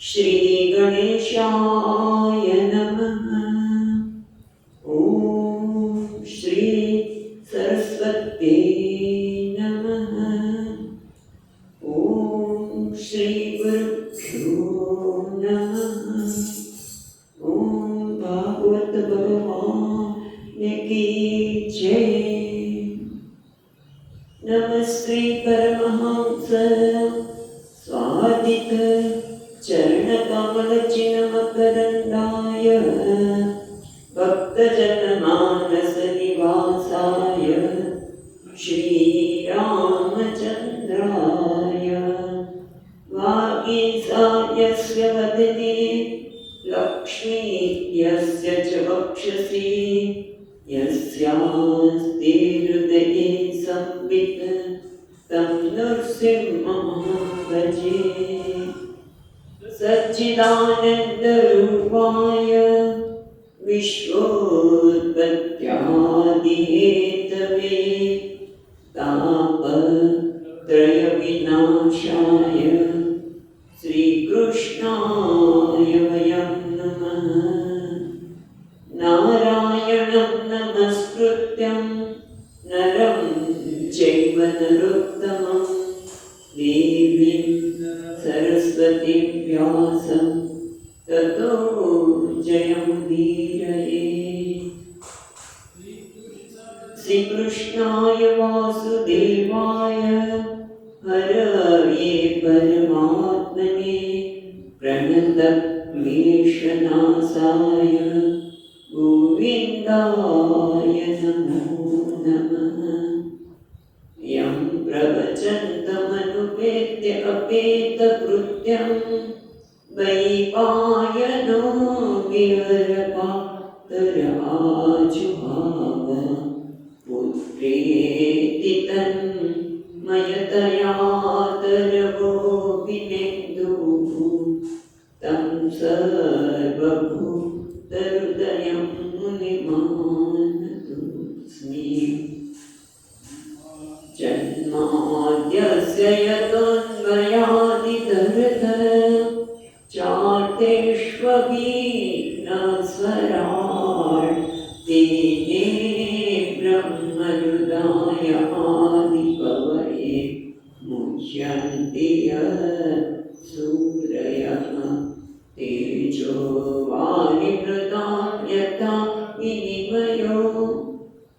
श्री गणेशाय नमः। ॐ श्री सरस्वती नमः। ॐ श्री गुरुभ्यो नमः। ॐ भागवत भगवान की जय। नमस्ते परमहंस स्वादित चरणकमलचिन्मकरन्दाय भक्तजनमानसनिवासाय श्रीरामचन्द्राय वागीसायस्य वदने लक्ष्मी यस्य च वक्षसि यस्यास्ति हृदये संवित् तं नृसिंहं भजे। सच्चिदानन्दरूपाय विश्वोत्पत्त्यादिहेतवे तापत्रयविनाशाय श्रीकृष्णाय वयं नमः। नारायणं नमस्कृत्यं नरं चैव नरोत्तमं देवीं सरस्वतीं व्यासं ततो जयमुदीरये। श्रीकृष्णाय वासुदेवाय हरये परमात्मने प्रणतक्लेशनाशाय गोविन्दाय नमो नमः। यं प्रवचन्तमनुपेत्य अपेतकृत्यं वैपायनो विहरपातराजुहाव पुत्रेति तन्मयतया तरवो विनेन्दुः तं सर्वभूतहृदयं मुनिमानतोऽस्मि। जन्माद्यस्य यतोऽन्वयादितरतः चार्तेष्वभिघ्नस्वराट् तेने ब्रह्महृदाय आदिकवये मुह्यन्ति सूरयः तेजो वारिमृतां यथा विनिमयो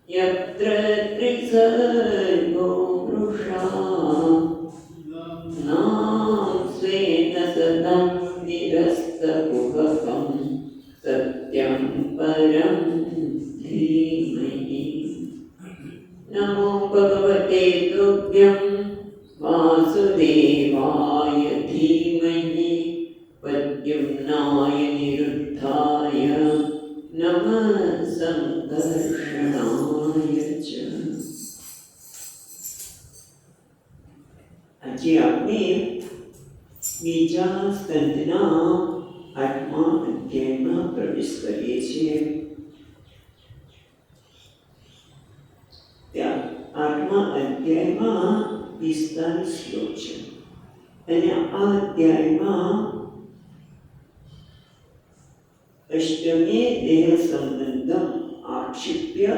यत्र त्रिसर्गो मृषा स्वेन सदा निरस्तकुहकं सत्यं परं धीमहि। नमो भगवते तुभ्यं वासुदेवाय धीमहि प्रद्युम्नाय निरुद्धाय नमः संकर्षणाय च। આજે આપણે બીજા સ્કંદના 8મા અધ્યાયમાં પ્રવેશ કરીએ છીએ। ત્યાં 8મા અધ્યાયમાં 45 શ્લોક છે અને આ અધ્યાયમાં અષ્ટમે દેહ સંબંધમ આક્ષિપ્ય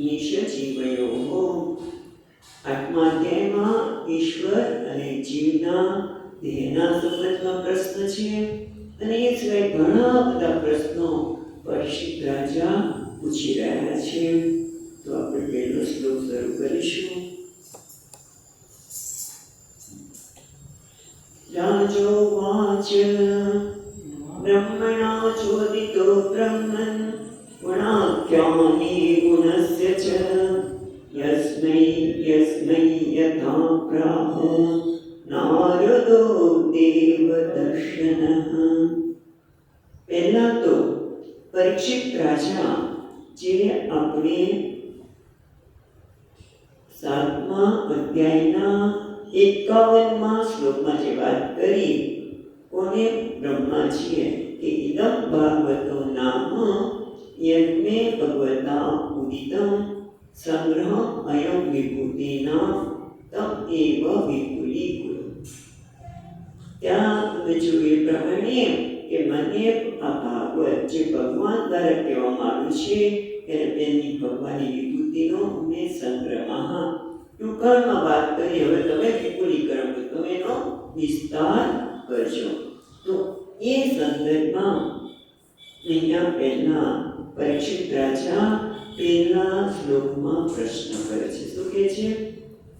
નિશજીવયોઃ। 8મા અધ્યાયમાં ઈશ્વર અને જીવના દેહના સંબંધમાં પ્રશ્ન છે અને એ સિવાય ઘણા બધા પ્રશ્નો પરીક્ષિત રાજા પૂછી રહ્યા છે। તો આપણે પહેલો શ્લોક શરૂ કરીશું। राजोवाच ब्रह्मणा चोदितो ब्रह्मन् गुणाख्याने गुणस्य च यस्मै यस्मै यथा प्राह नारदो देवदर्शनः। पहला तो परीक्षित राजा जे अपने 7મા અધ્યાયના 51મા શ્લોકમાં જે વાત કરી કોને બ્રહ્માજીએ કે ઇદમ ભાગવતો નામ યજ્ઞે ભગવતા ઉદિતમ સંગ્રહ અયમ વિભૂતિના તમ એવ વિપુલીકુળ। ત્યાં જોયું એ પ્રમાણે કે મને આ ભાગવત જે ભગવાન દ્વારા કહેવામાં આવ્યું છે એને એની ભગવાનની વિભૂતિનો મેં સંગ્રહમાં ટૂંકાણમાં વાત કરી. હવે તમે વિપુલીકરણ તમે એનો વિસ્તાર કરજો. તો એ સંદર્ભમાં અહીંયા પહેલા પરીક્ષિત રાજા પહેલા શ્લોકમાં પ્રશ્ન કરે છે. શું કહે છે?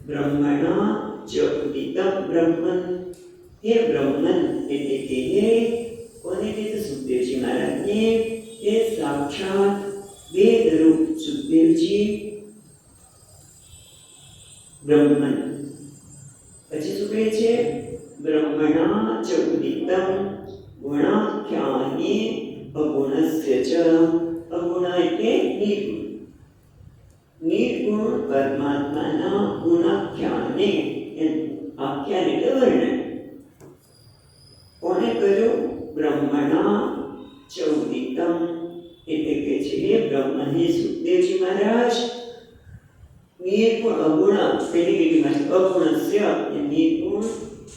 બ્રહ્મણા ચ ઉદિતમ બ્રહ્મન. હે બ્રહ્મન એટલે કે હે કોને કીધું? સુખદેવજી મહારાજને. એ સાક્ષાત વેદરૂપ સુખદેવજી બ્રહ્મન. પછી શું કહે છે? બ્રહ્મણા ચ ઉદિતમ ગુણાખ્યાને અગુણસ્ય ચ. અગુણ એટલે નિર્ગુણ. નિર્ગુણ પરમાત્માના ગુણાખ્યાને, આખ્યાન એટલે વર્ણન. કોને કર્યું? બ્રહ્મણા ચ ઉદિતમ એટલે કે છે હે બ્રહ્મન, હે સુખદેવજી મહારાજ નિર્ગુણ અગુણ પેલી લીટીમાં અગુણસ્ય નિર્ગુણ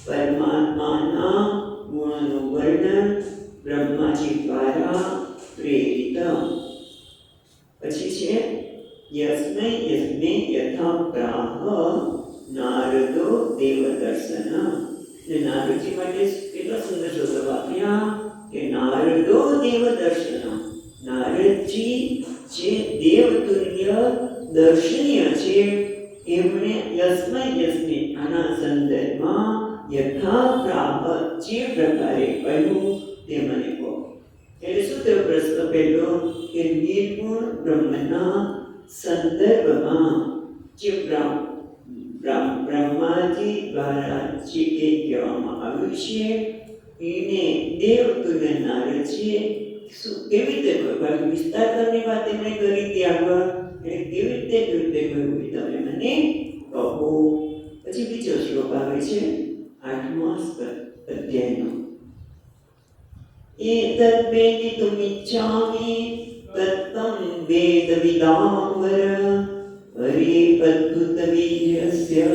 પરમાત્માના ગુણનું વર્ણન બ્રહ્માજી દ્વારા પ્રેરિત. પછી છે યસ્મૈ યસ્મે યથા પ્રાહ નારદો દેવદર્શન. એટલે નારદજી માટે કેટલા સુંદર શબ્દો વાપર્યા કે નારદો દેવદર્શન. નારદજી જે દેવતુલ્ય દર્શનીય છે એમણે યસ્મૈ યસ્મે આના સંદર્ભમાં યથા પ્રાહ જે પ્રકારે કહ્યું તે મને કહો. એટલે શું થયો? પ્રશ્ન પહેલો કે નિર્ગુણ બ્રહ્મના સંદર્ભમાં જે બ્રહ્માજી દ્વારા જે કંઈ કહેવામાં આવ્યું છે એને દેવતુલ્ય નારદજીએ કેવી રીતે કહ્યું? વિસ્તાર કરની વાત એમણે કરી હતી આગળ. એટલે કેવી રીતે કહ્યું તમે મને કહો. પછી બીજો શ્લોક આવે છે 8મા અધ્યાયનો. એતદ્ વેદિતુમિચ્છામિ તત્ત્વં વેદવિદાં વર. હરે અદ્ભુત વીર્યસ્ય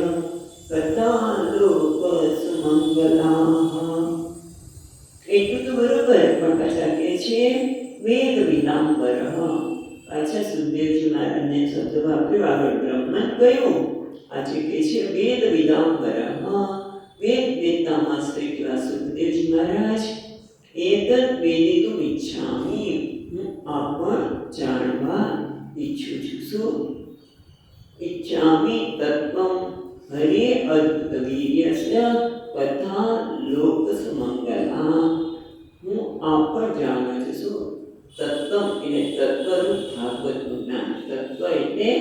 કથા લોક સુમંગલાઃ. એટલું તો બરોબર, પણ પાછા કહે છે વેદ વિદાંબર. પાછા સુખદેવજી મહારાજને શબ્દ વાપર્યો આગળ બ્રહ્મન કહ્યું, આજે કહે છે વેદ વિદાંબર. વેદ વેદતામાં શ્રી કેવા સુખદેવજી મહારાજ. એતદ વેદિતુમ ઈચ્છામિ. હું આ પણ જાણવા ઈચ્છું છું. શું ઈચ્છામિ? તત્વમ હરે અદ્ભુત વીર્યસ્ય કથા લોક સુમંગલા. હું આ પણ જાણું છું. શું તત્વમ એટલે તત્વરૂપ ભાગવતનું જ્ઞાન. તત્વ એટલે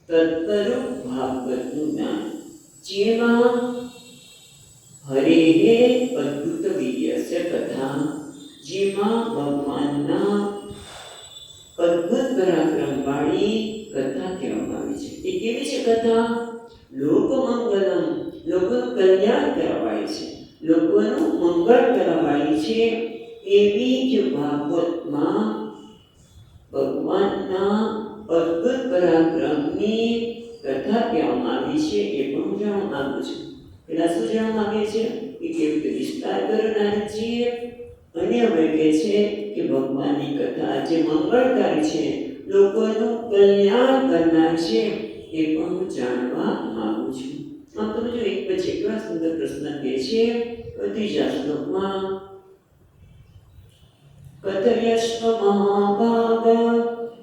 તત્વરૂપ ભાગવતનું જ્ઞાન, જેમાં હરે અદ્ભુત વીર્યસ્ય કથા, જેમાં ભગવાનના અદ્ભુત પરાક્રમવાળી કથા કહેવામાં આવી છે. એ કેવી છે કથા? લોકમંગલમ, લોકોનું કલ્યાણ કરવાવાળી છે, લોકોનું મંગળ કરવાવાળી છે. એવી જ ભાગવતમાં ભગવાનના અદ્ભુત પરાક્રમની કથા કહેવામાં આવી છે. એ પણ હું જાણવા માંગુ છું. પેલા શું જાણવા માંગે છે? એ કેવી રીતે વિસ્તાર કરો નારદજીએ. અને હવે કહે છે કે ભગવાનની કથા જે મંગળકારી છે, લોકોનું કલ્યાણ કરનાર છે, એ પણ હું જાણવા માંગુ છું. આમ તમે જો એક પછી એક એવા સુંદર પ્રશ્ન કહે છે. ત્રીજા શ્લોકમાં કથયસ્વ મહાભાગ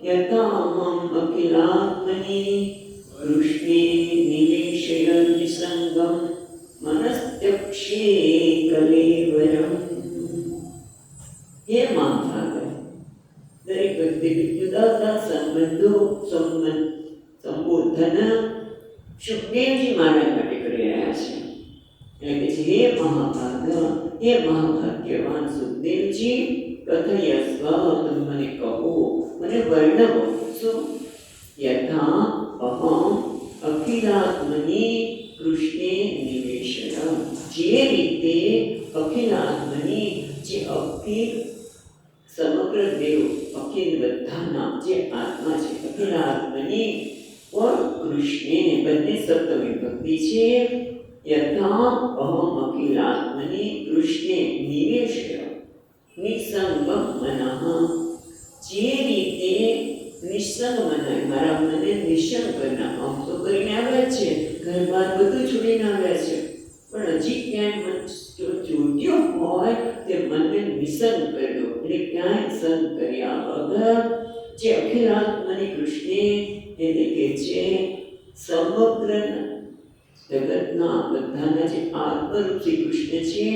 યથામમ અખિલાત્મની કૃષ્ણે નિવેશય નિસંગમ મનસ્ત્યક્ષે કલેવરમ. હે મહાભાગ, દરેક વ્યક્તિ જુદા જુદા સંબોધન સુખદેવજી મહારાજ માટે કરી રહ્યા છે. એટલે કે હે મહાભાગ, હે મહાભાગ્યવાન સુખદેવજી, કથયસ્વ તમે મને કહો, મને વર્ણવો. શું? યથા અહમ અખિલાત્મની કૃષ્ણે નિવેશય. જે રીતે અખિલાત્મની, જે અખિલ સમગ્ર દેવ, અખિલ બધાના જે આત્મા છે, અખિલાત્મની પણ કૃષ્ણે બંને શબ્દ વિભક્તિ છે. યથા અહમ અખિલાત્મને કૃષ્ણે નિવેશય નિસંગમ મનઃ, જે રીતે નિસંગ મન, મારા મને નિસંગ બનાવવા તો કરીને આવ્યા છે, ઘર બાર બધું છોડીને આવ્યા છે, પણ હજી ક્યાંય મન જો જોડ્યો હોય તે મનને નિસંગ કર્યો, એટલે ક્યાંય સંગ કર્યા વગર જે અખિલાત્મને કૃષ્ણે એટલે કે છે સમગ્ર જગતના બધાના જે આત્મરૂપ શ્રી કૃષ્ણ છે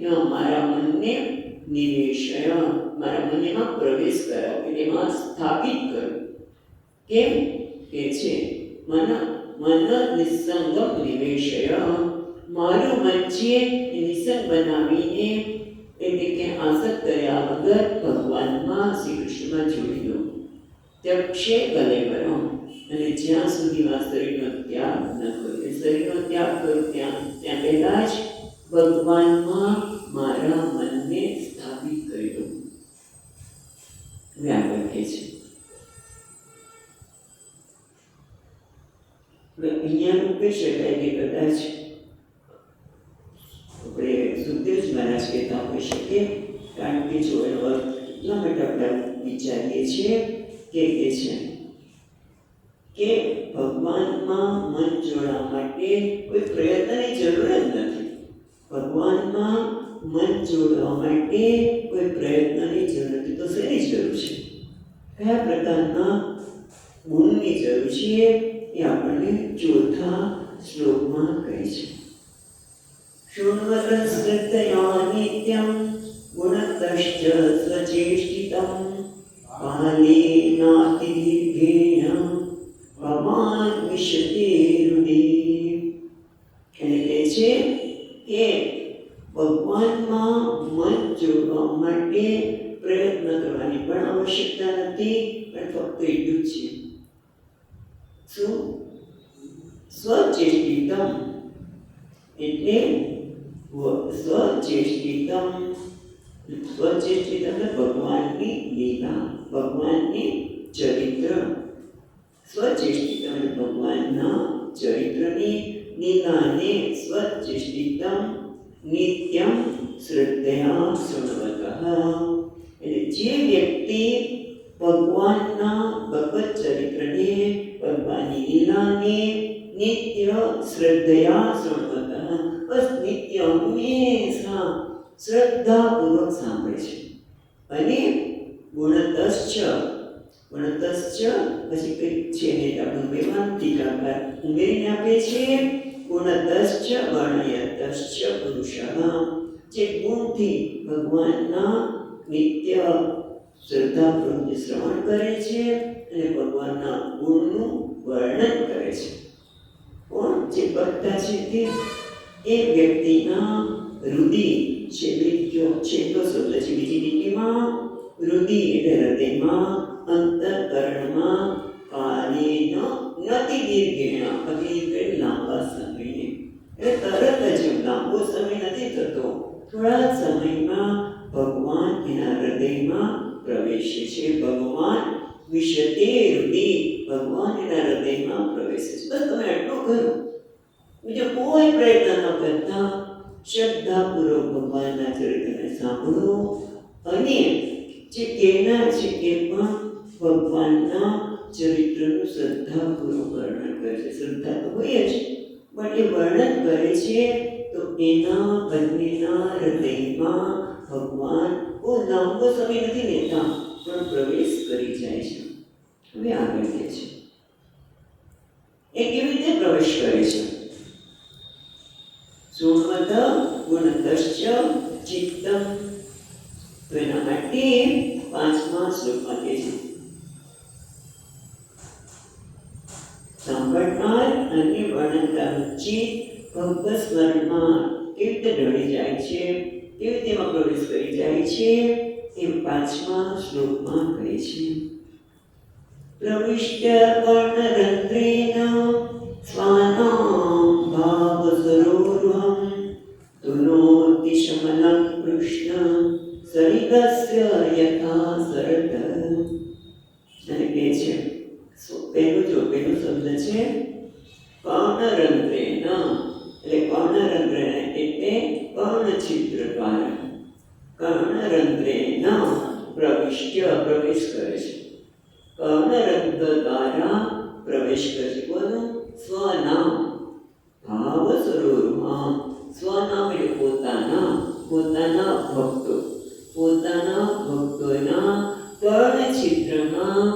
એમાં મારા મનને નિવેશય, મારા મનમાં પ્રવેશ કરાવો, એમાં સ્થાપિત કરો. કેમ કે છે મન નિસંગમ નિવેશય, મારું મન છે એ નિસંગ બનાવીને એટલે કે આસક્ત કર્યા વગર ભગવાનમાં શ્રી કૃષ્ણમાં જોડી દો. ત્યક્ષે કલેવરમ, અને જ્યાં સુધી આ શરીરનો ત્યાગ ન કરું, શરીરનો ત્યાગ કરું ત્યાં પહેલા જ ભગવાનમાં મારા મનને સ્થાપિત કરી દઉં. વ્યાકરણ કહે છે. અહીંયા કહી શકાય કે કદાચ આપણે સુખદેવ મહારાજ કહેતા હોઈ શકે, કારણ કે જો એનો અર્થ એટલા માટે આપણે વિચારીએ છીએ કે છે કે ભગવાનમાં મન જોડવા માટે કોઈ પ્રયત્નની જરૂર જ નથી. ભગવાનમાં મન જોડવા માટે કોઈ પ્રયત્નની જરૂર નથી. તો શેની જરૂર છે? કયા પ્રકારના ગુણની જરૂર છે એ આપણને ચોથા શ્લોકમાં કહે છે. શૃણ્વત શ્રદ્ધયા નિત્યમ ગુણતશ્ચ સ્વચેષ્ટિતમ કાલેનાતિ દીર્ઘેણ ભગવાન વિશતે હૃદય. એટલે કહે છે કે ભગવાનમાં મન જોડવા માટે પ્રયત્ન કરવાની પણ આવશ્યકતા નથી, પણ ફક્ત એટલું જ છે. શું? સ્વચેષ્ટિતમ, એટલે સ્વચેષ્ટિતમ, સ્વચેષ્ટિતમ ભગવાનની લીલા, ભગવાનની ચરિત્ર, સ્વચેષ્ટિતમ ભગવાનના ચરિત્રની લીલાને સ્વચેષ્ટિતમ નિત્યમ શ્રદ્ધયા શૃણવતઃ. એટલે જે વ્યક્તિ ભગવાનના ભગવત ચરિત્રને, ભગવાનની લીલાને નિત્ય શ્રદ્ધયા શૃણવતઃ, બસ નિત્ય હંમેશા શ્રદ્ધાપૂર્વક સાંભળે છે. અને ગુણતશ્ચ, ગુણતશ્ચ પછી કંઈક છે ને આપણું વેદાંત ટીકાકાર ઉમેરીને આપે છે. ગુણતશ્ચ વર્ણયતશ્ચ પુરુષઃ, જે ગુણથી ભગવાનના નિત્ય શ્રદ્ધાપૂર્વક શ્રવણ કરે છે અને ભગવાનના ગુણનું વર્ણન કરે છે. કોણ? જે વક્તા છે તે એ વ્યક્તિના હૃદય છે, છેલ્લો શબ્દ છે બીજી લીટીમાં, હૃદય એટલે હૃદયમાં, અંતઃકરણમાં, કાલેન નતિ દીર્ઘેણ, અતિ લાંબા સમયે, એટલે તરત જ લાંબો સમય નથી થતો, થોડા સમયમાં ભગવાન એના હૃદયમાં પ્રવેશે છે. ભગવાન વિશતે હૃદય, ભગવાન એના હૃદયમાં પ્રવેશે છે. બસ તમે આટલું કરો, બીજો કોઈ પ્રયત્ન ન કરતા શ્રદ્ધાપૂર્વક ભગવાનના ચરિત્રને સાંભળો. અને જે કહેનાર છે એ પણ ભગવાનના ચરિત્રનું શ્રદ્ધાપૂર્વક વર્ણન કરે છે. શ્રદ્ધા તો હોય જ, પણ એ વર્ણન કરે છે તો એના બંનેના હૃદયમાં ભગવાન બહુ લાંબો સમય નથી લેતા, પણ પ્રવેશ કરી જાય છે. હવે આગળ કહે છે એ કેવી રીતે પ્રવેશ કરે છે. શૃણ્વત ગુણતશ્ચ ચિત્તમ, તો એના માટે 5મા શ્લોકમાં કહે છે સાંભળનાર અને વર્ણનકારનું ચિત્ત ભગવત સ્મરણમાં કેવી રીતે ઢળી જાય છે, કેવી રીતે એમાં પ્રવેશ કરી જાય છે, એ 5મા શ્લોકમાં કહે છે. પ્રવિષ્ટ્ય કર્ણરંધ્રેણ સ્વાનાં ભાવસરોરુહં તુનોતિ શમલં કૃષ્ણ સરિતસ્ય યથા સરત. અને કહે છે પહેલો શબ્દ છે કર્ણરંધ્રેણ, એટલે કર્ણરંધ્ર એટલે કર્ણછિદ્ર દ્વારા કર્ણરંધ્રેન પ્રવિષ્ય પ્રવેશ કરે છે. કર્ણરંધ્ર દ્વારા પ્રવેશ કરે છે. કોનું? સ્વનામ ભાવ સરોવરમાં. સ્વનામ એટલે પોતાના ભક્તોના કર્ણછિદ્રમાં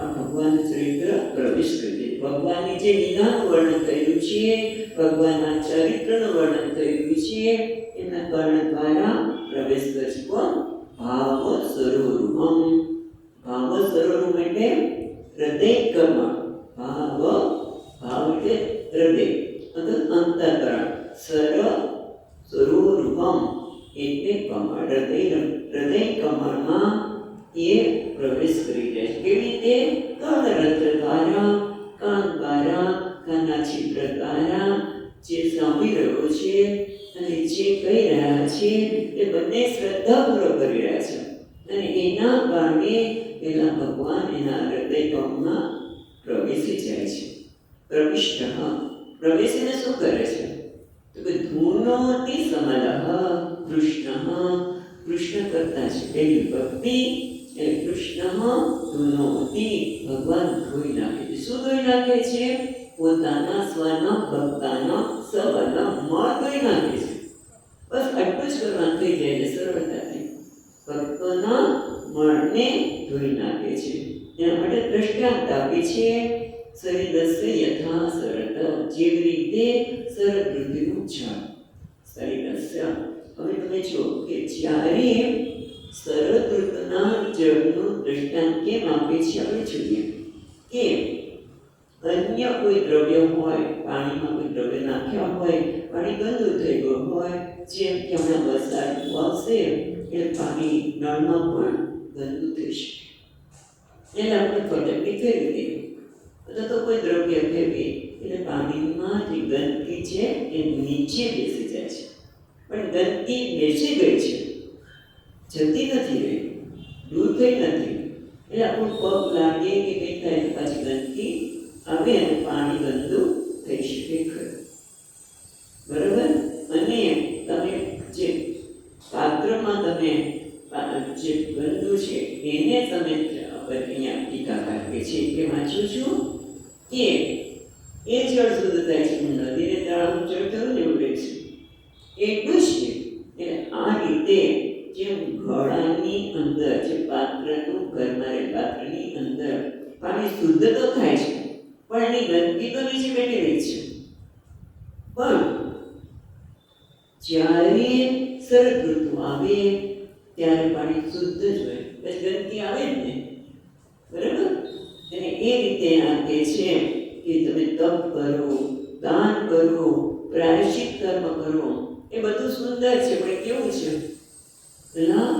આ ભગવાનનું ચરિત્ર પ્રવેશ કરે છે. ભગવાનની જે લીલાનું વર્ણન થયું છે, ભગવાનના ચરિત્રનું વર્ણન થયું છે, એના કર્ણ દ્વારા પ્રવેશ કરે છે. કોણ? ભાવ સરોવરમ. ભાવ સરોવરમ એટલે હૃદય કમળ. ભાવ એટલે હૃદય અંતઃકરણ. સરોવરમ એટલે કમળ. હૃદય કમળમાં એ પ્રવેશ કરી જાય છે. કેવી રીતે? કર્ણરંધ્ર દ્વારા, કાનના છિદ્ર દ્વારા જે સાંભળી રહ્યો છે અને જે કહી રહ્યા છે એ બંને શ્રદ્ધાપૂર્વક કરી રહ્યા છે. અને એના કારણે પેલા ભગવાન એના હૃદય કમળમાં પ્રવેશી જાય છે. પ્રવિષ્ટ પ્રવેશીને શું કરે છે? તો કે ધૂનોતિ સમલઃ કૃષ્ણ કરતા છે પેલી ભક્તિ. એટલે કૃષ્ણ ધૂનોતિ ભગવાન ધોઈ નાખે છે. શું ધોઈ નાખે છે? પોતાના સ્વના ભક્તાના સવના મળ ધોઈ નાખે છે. બસ આટલું જ કરવાનું થઈ જાય છે સરળતાથી. ભક્તોના મળને ધોઈ નાખે છે. એના માટે દ્રષ્ટાંત આપે છે. શરીરસ્ય યથા શરદ, જેવી રીતે શરદ ઋતુનું ઝાડ. શરીરસ્ય હવે તમે જો કે જ્યારે શરદ ઋતુના જળનું દ્રષ્ટાંત કેમ આપે છે આપણે જોઈએ કે અન્ય કોઈ દ્રવ્ય હોય, પાણીમાં કોઈ દ્રવ્ય નાખ્યા હોય, પાણી ગંદુ થઈ ગયું હોય, જેમ કે હમણાં વરસાદ આવશે એટલે પાણી નળમાં પણ ગંદુ થઈ શકે. એટલે આપણે ફટકડી ફેરવી દેવી અથવા તો કોઈ દ્રવ્ય ફેરવી એટલે પાણીમાં જે ગંદકી છે એ નીચે બેસી જાય છે. પણ ગંદકી બેસી ગઈ છે, જતી નથી રહી, દૂર થઈ નથી. એટલે આપણું પગ લાગે કે કંઈ થાય તો પાછી ગંદકી આવે અને પાણી ગંદુ થઈ શકે ખરું. બરાબર? અને તમે જે પાત્રમાં તમે જે ગંદુ છે એને તમે અહીંયા ટીકાકાર કે છે કે વાંચું છું કે એ જળ શુદ્ધ થાય છે. નદીને તળાવનું જળ થયું ને એવું રહે છે એટલું જ છે. એટલે આ રીતે જેમ ઘડાની અંદર જે પાત્રનું ઘરમાં પાત્રની અંદર પાણી શુદ્ધ તો થાય છે પણ એની ગંદકી તો નીચે બેઠી રહી છે. પણ જ્યારે શરદ ઋતુ આવે ત્યારે પાણી શુદ્ધ જ હોય, પછી ગંદકી આવે જ ને. બરાબર? અને એ રીતે આપે છે કે તમે તપ કરો, દાન કરો, પ્રાયશ્ચિત કર્મ કરો, એ બધું સુંદર છે. પણ કેવું છે? પેલા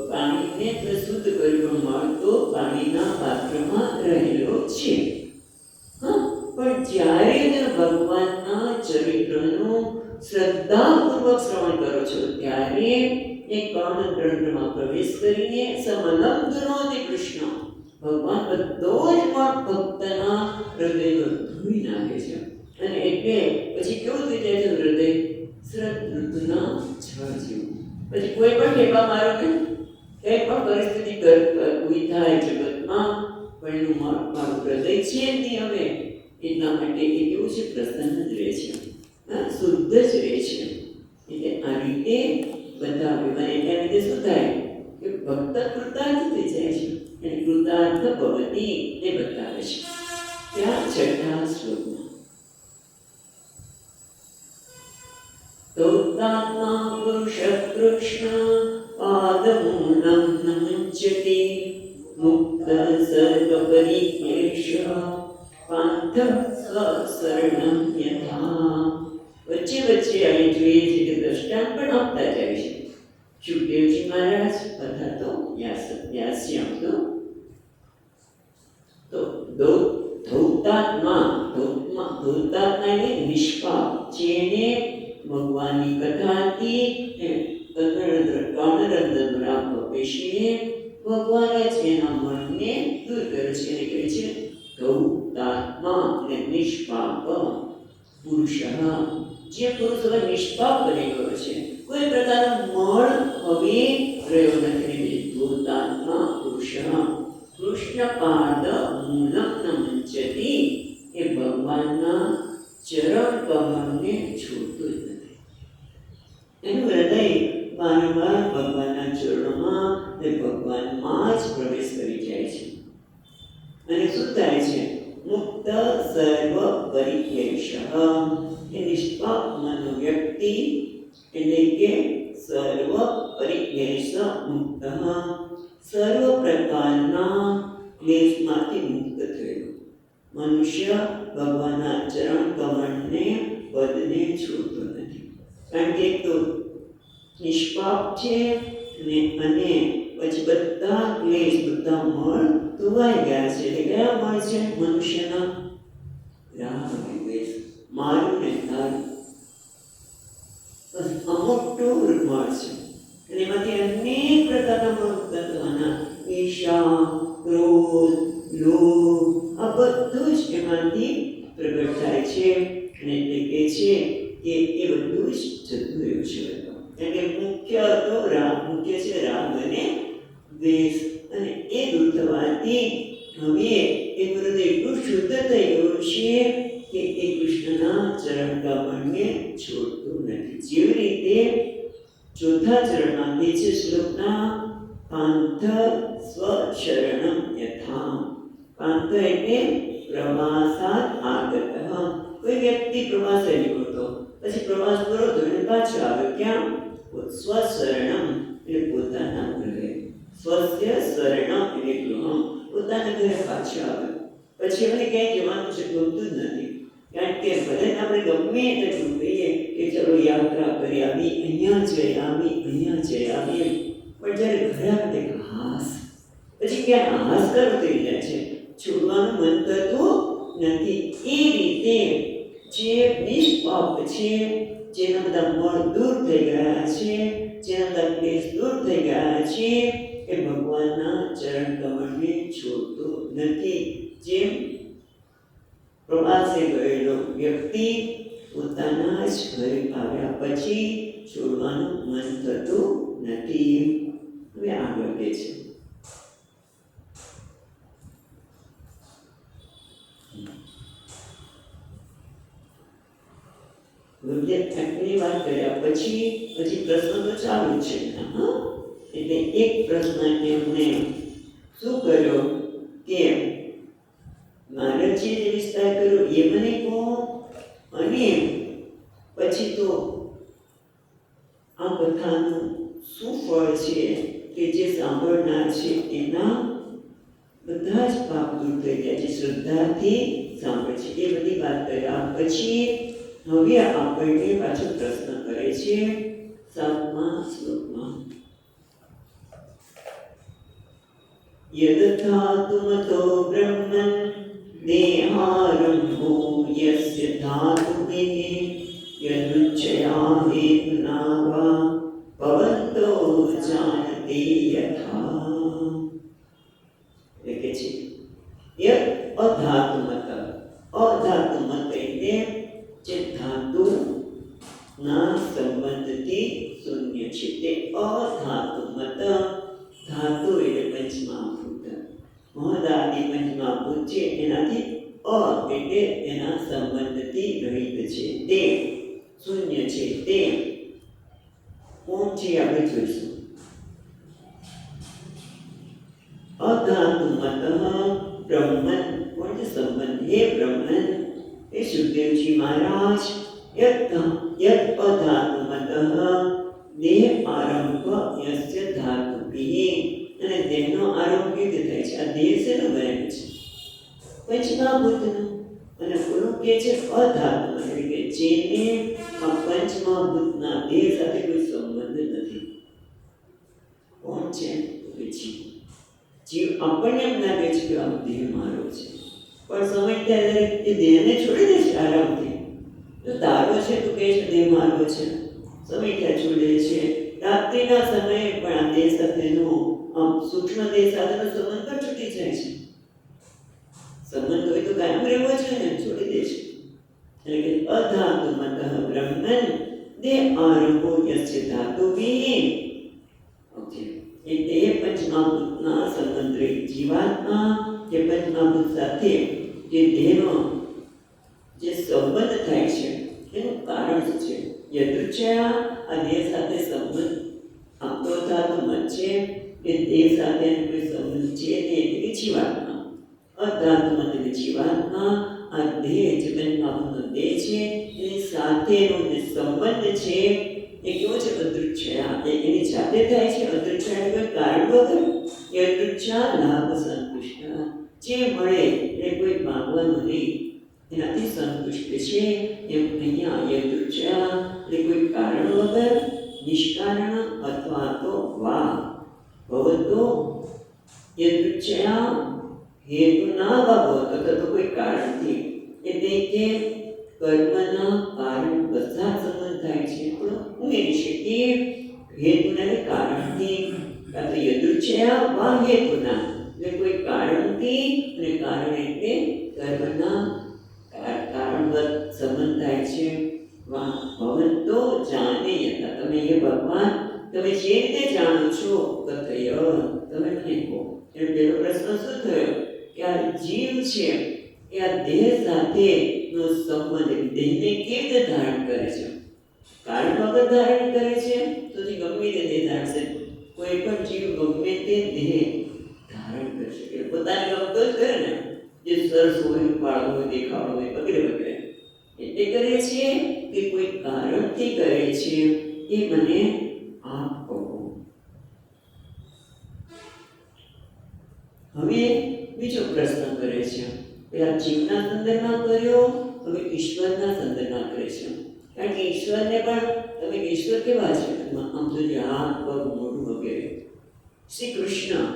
પાણીને તો શુદ્ધ કર્યું મળતો પાણીના પાત્રમાં રહેલો છે. પણ જ્યારે ભગવાનના ચરિત્રનું શ્રદ્ધાપૂર્વક શ્રવણ કરો છો ત્યારે એ કર્ણગ્રંથમાં પ્રવેશ કરીને સમલમ ધુનોતિ કૃષ્ણ. ભગવાન બધો જ ભક્તના હૃદયનો ધોઈ નાખે છે. અને એટલે પછી કેવું થઈ જાય છે હૃદય? શરદ ઋતુના ઝાડ જેવું. પછી કોઈ પણ ઠેકા મારો ને કંઈ પણ પરિસ્થિતિ ઊભી થાય જગતમાં, પણ એનું મારું હૃદય છે નહીં હવે. એટલા માટે એ કેવું છે? પ્રસન્ન જ રહે છે, શુદ્ધ જ રહે છે. એટલે આ રીતે બતાવે. અને એના લીધે શું થાય કે ભક્ત કૃતાર્થ થઈ જાય છે. અને કૃતાર્થ ભવતી એ બતાવે છે ત્યાં છઠ્ઠા શ્લોકમાં. તૌતાત્મા પુરુષ કૃષ્ણ પાદમૂલં ન મુંચતિ મુક્ત સર્વ પરિક્લેશ પાંથ સ્વશરણં યથા. વચ્ચે વચ્ચે અહીં જોઈએ છે કે દ્રષ્ટાંત પણ આપતા જાય છે. શુકદેવજી મહારાજ અથવા તો વ્યાસજી આપતો તો ધૌતાત્મા એટલે નિષ્પાપ, જેને ભગવાનની કથાથી કર્ણરંધ્ર બેસીને ભગવાન જ એના મનને દૂર કરે છે. એને કહે છે ધૌતાત્મા એટલે નિષ્પાપ. પુરુષ, જે પુરુષ હવે નિષ્પાપ બની ગયો છે, કોઈ પ્રકારનો મળ હવે રહ્યો નથી, ભૂતાત્મા પુરુષ કૃષ્ણ પાદ મૂલમ ન મંચતી, એ ભગવાનના ચરણ કમળને છોડતું જ નથી. એનું હૃદય વારંવાર ભગવાનના ચરણોમાં અને ભગવાનમાં જ પ્રવેશ કરી જાય છે. અને શું થાય છે? મુક્ત સર્વ પરિક્લેશ, એ નિષ્પાપ મનનો વ્યક્તિ એટલે કે સર્વ પરિક્લેશ મુક્ત, સર્વ પ્રકારના ક્લેશમાંથી મુક્ત થયેલો મનુષ્ય ભગવાનના ચરણ કમળને પદને છોડતો નથી. કારણ કે એક તો નિષ્પાપ છે અને પછી બધા ક્લેશ, બધા મળ ધોવાઈ ગયા છે. એટલે કયા મળ છે મનુષ્યના? રાગ દ્વેષ, મારું ને તારું, અમોટું મળ છે. અને એમાંથી અનેક પ્રકારના મળ ઉત્પન્ન થવાના, ઈર્ષા, ક્રોધ, લોભ, આ બધું જ એમાંથી પ્રગટ થાય છે. અને એટલે કે છે કે એ બધું જ જતું રહ્યું છે. એટલે મુખ્ય તો રાગ, મુખ્ય છે રાગ અને દ્વેષ. અને એ દૂર થવાથી હવે એ હૃદય એટલું શુદ્ધ થઈ ગયું છે કે એ કૃષ્ણના ચરણ કમળને છોડતું નથી. જેવી રીતે ચોથા ચરણમાં તે છે શ્લોકના પાંથ સ્વશરણમ યથા. પાંથ એટલે પ્રવાસાત આગત. કોઈ વ્યક્તિ પ્રવાસે નીકળતો, પછી પ્રવાસ કરો તો એને પાછો આવે ક્યાં? સ્વશરણમ એટલે પોતાના ઘરે. સ્વસ્ય શરણમ એટલે ગૃહમ, પોતાના ઘરે પાછો આવે. પછી એમને ક્યાંય જવાનું છે ગમતું જ નથી. કારણ કે ભલે આપણે ગમે તેટલું કહીએ કે ચલો યાત્રા કરી આવી, અહીંયા જઈ આવી, અહીંયા જઈ આવી, પણ જ્યારે ઘરે આવે હાસ, પછી ક્યાં હાસ્કર થઈ જાય છે, છોડવાનું મન થતું નથી. એ રીતે જે નિષ્પાપ છે, જેના બધા મળ દૂર થઈ ગયા છે, જેના બધા ક્લેશ દૂર થઈ ગયા છે, એ ભગવાનના ચરણ કમળને છોડતો નથી. જેમ પ્રવાસે ગયેલો વ્યક્તિ પોતાના જ ઘરે આવ્યા પછી છોડવાનું મન થતું નથી. હવે આગળ કે છે આટલી વાત કર્યા પછી પ્રશ્ન તો ચાલુ છે. એટલે એક પ્રશ્ન એમને શું કર્યો કે મહારાજજીએ જે વિસ્તાર કર્યો એ મને કહો, અને પછી તો આ કથાનું શું ફળ છે કે જે સાંભળનાર છે એના બધા જ પાપ દૂર થઈ જાય છે, શ્રદ્ધાથી સાંભળે છે. એ બધી વાત કર્યા પછી હવે આપણને પાછો પ્રશ્ન કરે છે 7મા શ્લોકમાં. યદધાતુમતો બ્રહ્મન દેહારંભો યસ્ય ધાતુભિઃ યદુચ્ચયા હેતુના વા ભવન્તો જાનતે યથા. એટલે છે યદ અધાતુમત, અધાતુમત એટલે જે ધાતુના સંબંધથી શૂન્ય છે તે અધાતુમત. ધાતુ એટલે પંચમહાભૂત, મહદાદિ પંચમહાભૂત છે, એનાથી અ એટલે એના સંબંધથી રહિત છે, તે શૂન્ય છે. તે કોણ છે આપણે જોઈશું. અધાતુમત બ્રહ્મન, કોણ છે સંબંધ? હે બ્રહ્મન, હે સુખદેવજી મહારાજ, યદ અધાતુમત દેહ આરંભ યસ્ય ધાતુભિઃ. અને દેહનો આરંભ કેવી રીતે થાય છે? આ દેહ શેનો બનેલો છે? પંચમહાભૂતનો. અને ઓલું કે છે અધાતુ, એટલે કે જેને આ પંચમહાભૂતના દેહ સાથે કોઈ સંબંધ નથી. કોણ છે? જીવ. આપણને એમ લાગે છે કે આ દેહ મારો છે, પણ સમય ત્યારે એ દેહને છોડી દે છે આરામથી. તો તારો છે તો કહે છે દેહ મારો છે, સમય ત્યાં છોડે છે. રાત્રિના સમયે પણ આ દેહ સાથેનો સૂક્ષ્મ દેહ સાથેનો સંબંધ પણ છૂટી જાય છે. સંબંધ હોય તો કાયમ રહેવો છે ને, છોડી દે છે. એટલે કે અધાતુમતઃ બ્રહ્મન દે આરંભો યસ્ય ધાતુભિઃ. ઓકે, એટલે પંચમહાભૂતના સંબંધિત જીવાત્મા કે પંચમહાભૂત સાથે જે દેહનો જે સંબંધ થાય છે એનું કારણ શું છે? યદૃચ્છયા આ દેહ સાથે સંબંધ આપતો ધાતુમત છે કે દેહ સાથે કોઈ સંબંધ છે તે એટલે કે જીવાત્મા. અધાતુમત એટલે જીવાત્મા આ દેહ જે પંચમહાભૂતનો દેહ છે એની સાથેનો જે સંબંધ છે એ કેવો છે? અદૃચ્છયા. એની જાતે થાય છે. અદૃચ્છયા કોઈ કારણ વગર. યદૃચ્છયા લાભ સંતુષ્ટ. જે મળે એટલે કોઈ માંગવાનું નહીં, એનાથી સંતુષ્ટ છે. એમ અહીંયા યદૃચ્છયા એટલે કોઈ કારણ વગર, નિષ્કારણ અથવા તો વા ભવતો યદૃચ્છયા હેતુના વા ભવતો તો કોઈ કારણથી. એટલે કે કર્મના કારણ બધા સંબંધ થાય છે પણ ઉમેરી શકીએ હેતુના એટલે કારણથી, કાં તો યદૃચ્છયા વા હેતુના એટલે કોઈ કારણથી, અને કારણ એટલે કર્મના કારણવત સંબંધ થાય છે. વાહ ભવંતો જાનેયતા. તમે એ ભગવાન તમે જે રીતે જાણો છો કથય તમે મને કહો. એટલે પહેલો પ્રશ્ન શું થયો કે આ જીવ છે એ આ દેહ સાથેનો સંબંધ દેહને કેવી રીતે ધારણ કરે છે? કારણ વગર ધારણ કરે છે તો ગમે તે દેહ ધારશે. કોઈ પણ જીવ ગમે તે દેહ ધારણ કરી શકે, પોતાને ગમતો જ કરે ને, જે સરસ હોય, પાળો હોય, દેખાડો હોય વગેરે વગેરે. એટલે કરે છે કે કોઈ કારણથી કરે છે એ મને આપ કહો. હવે બીજો પ્રશ્ન કરે છે. પેલા જીવના સંદર્ભમાં કર્યો, હવે ઈશ્વરના સંદર્ભમાં કરે છે. કારણ કે ઈશ્વરને પણ તમે ઈશ્વર કેવા છે? આમ તો હાથ પગ મોઢું વગેરે. શ્રી કૃષ્ણ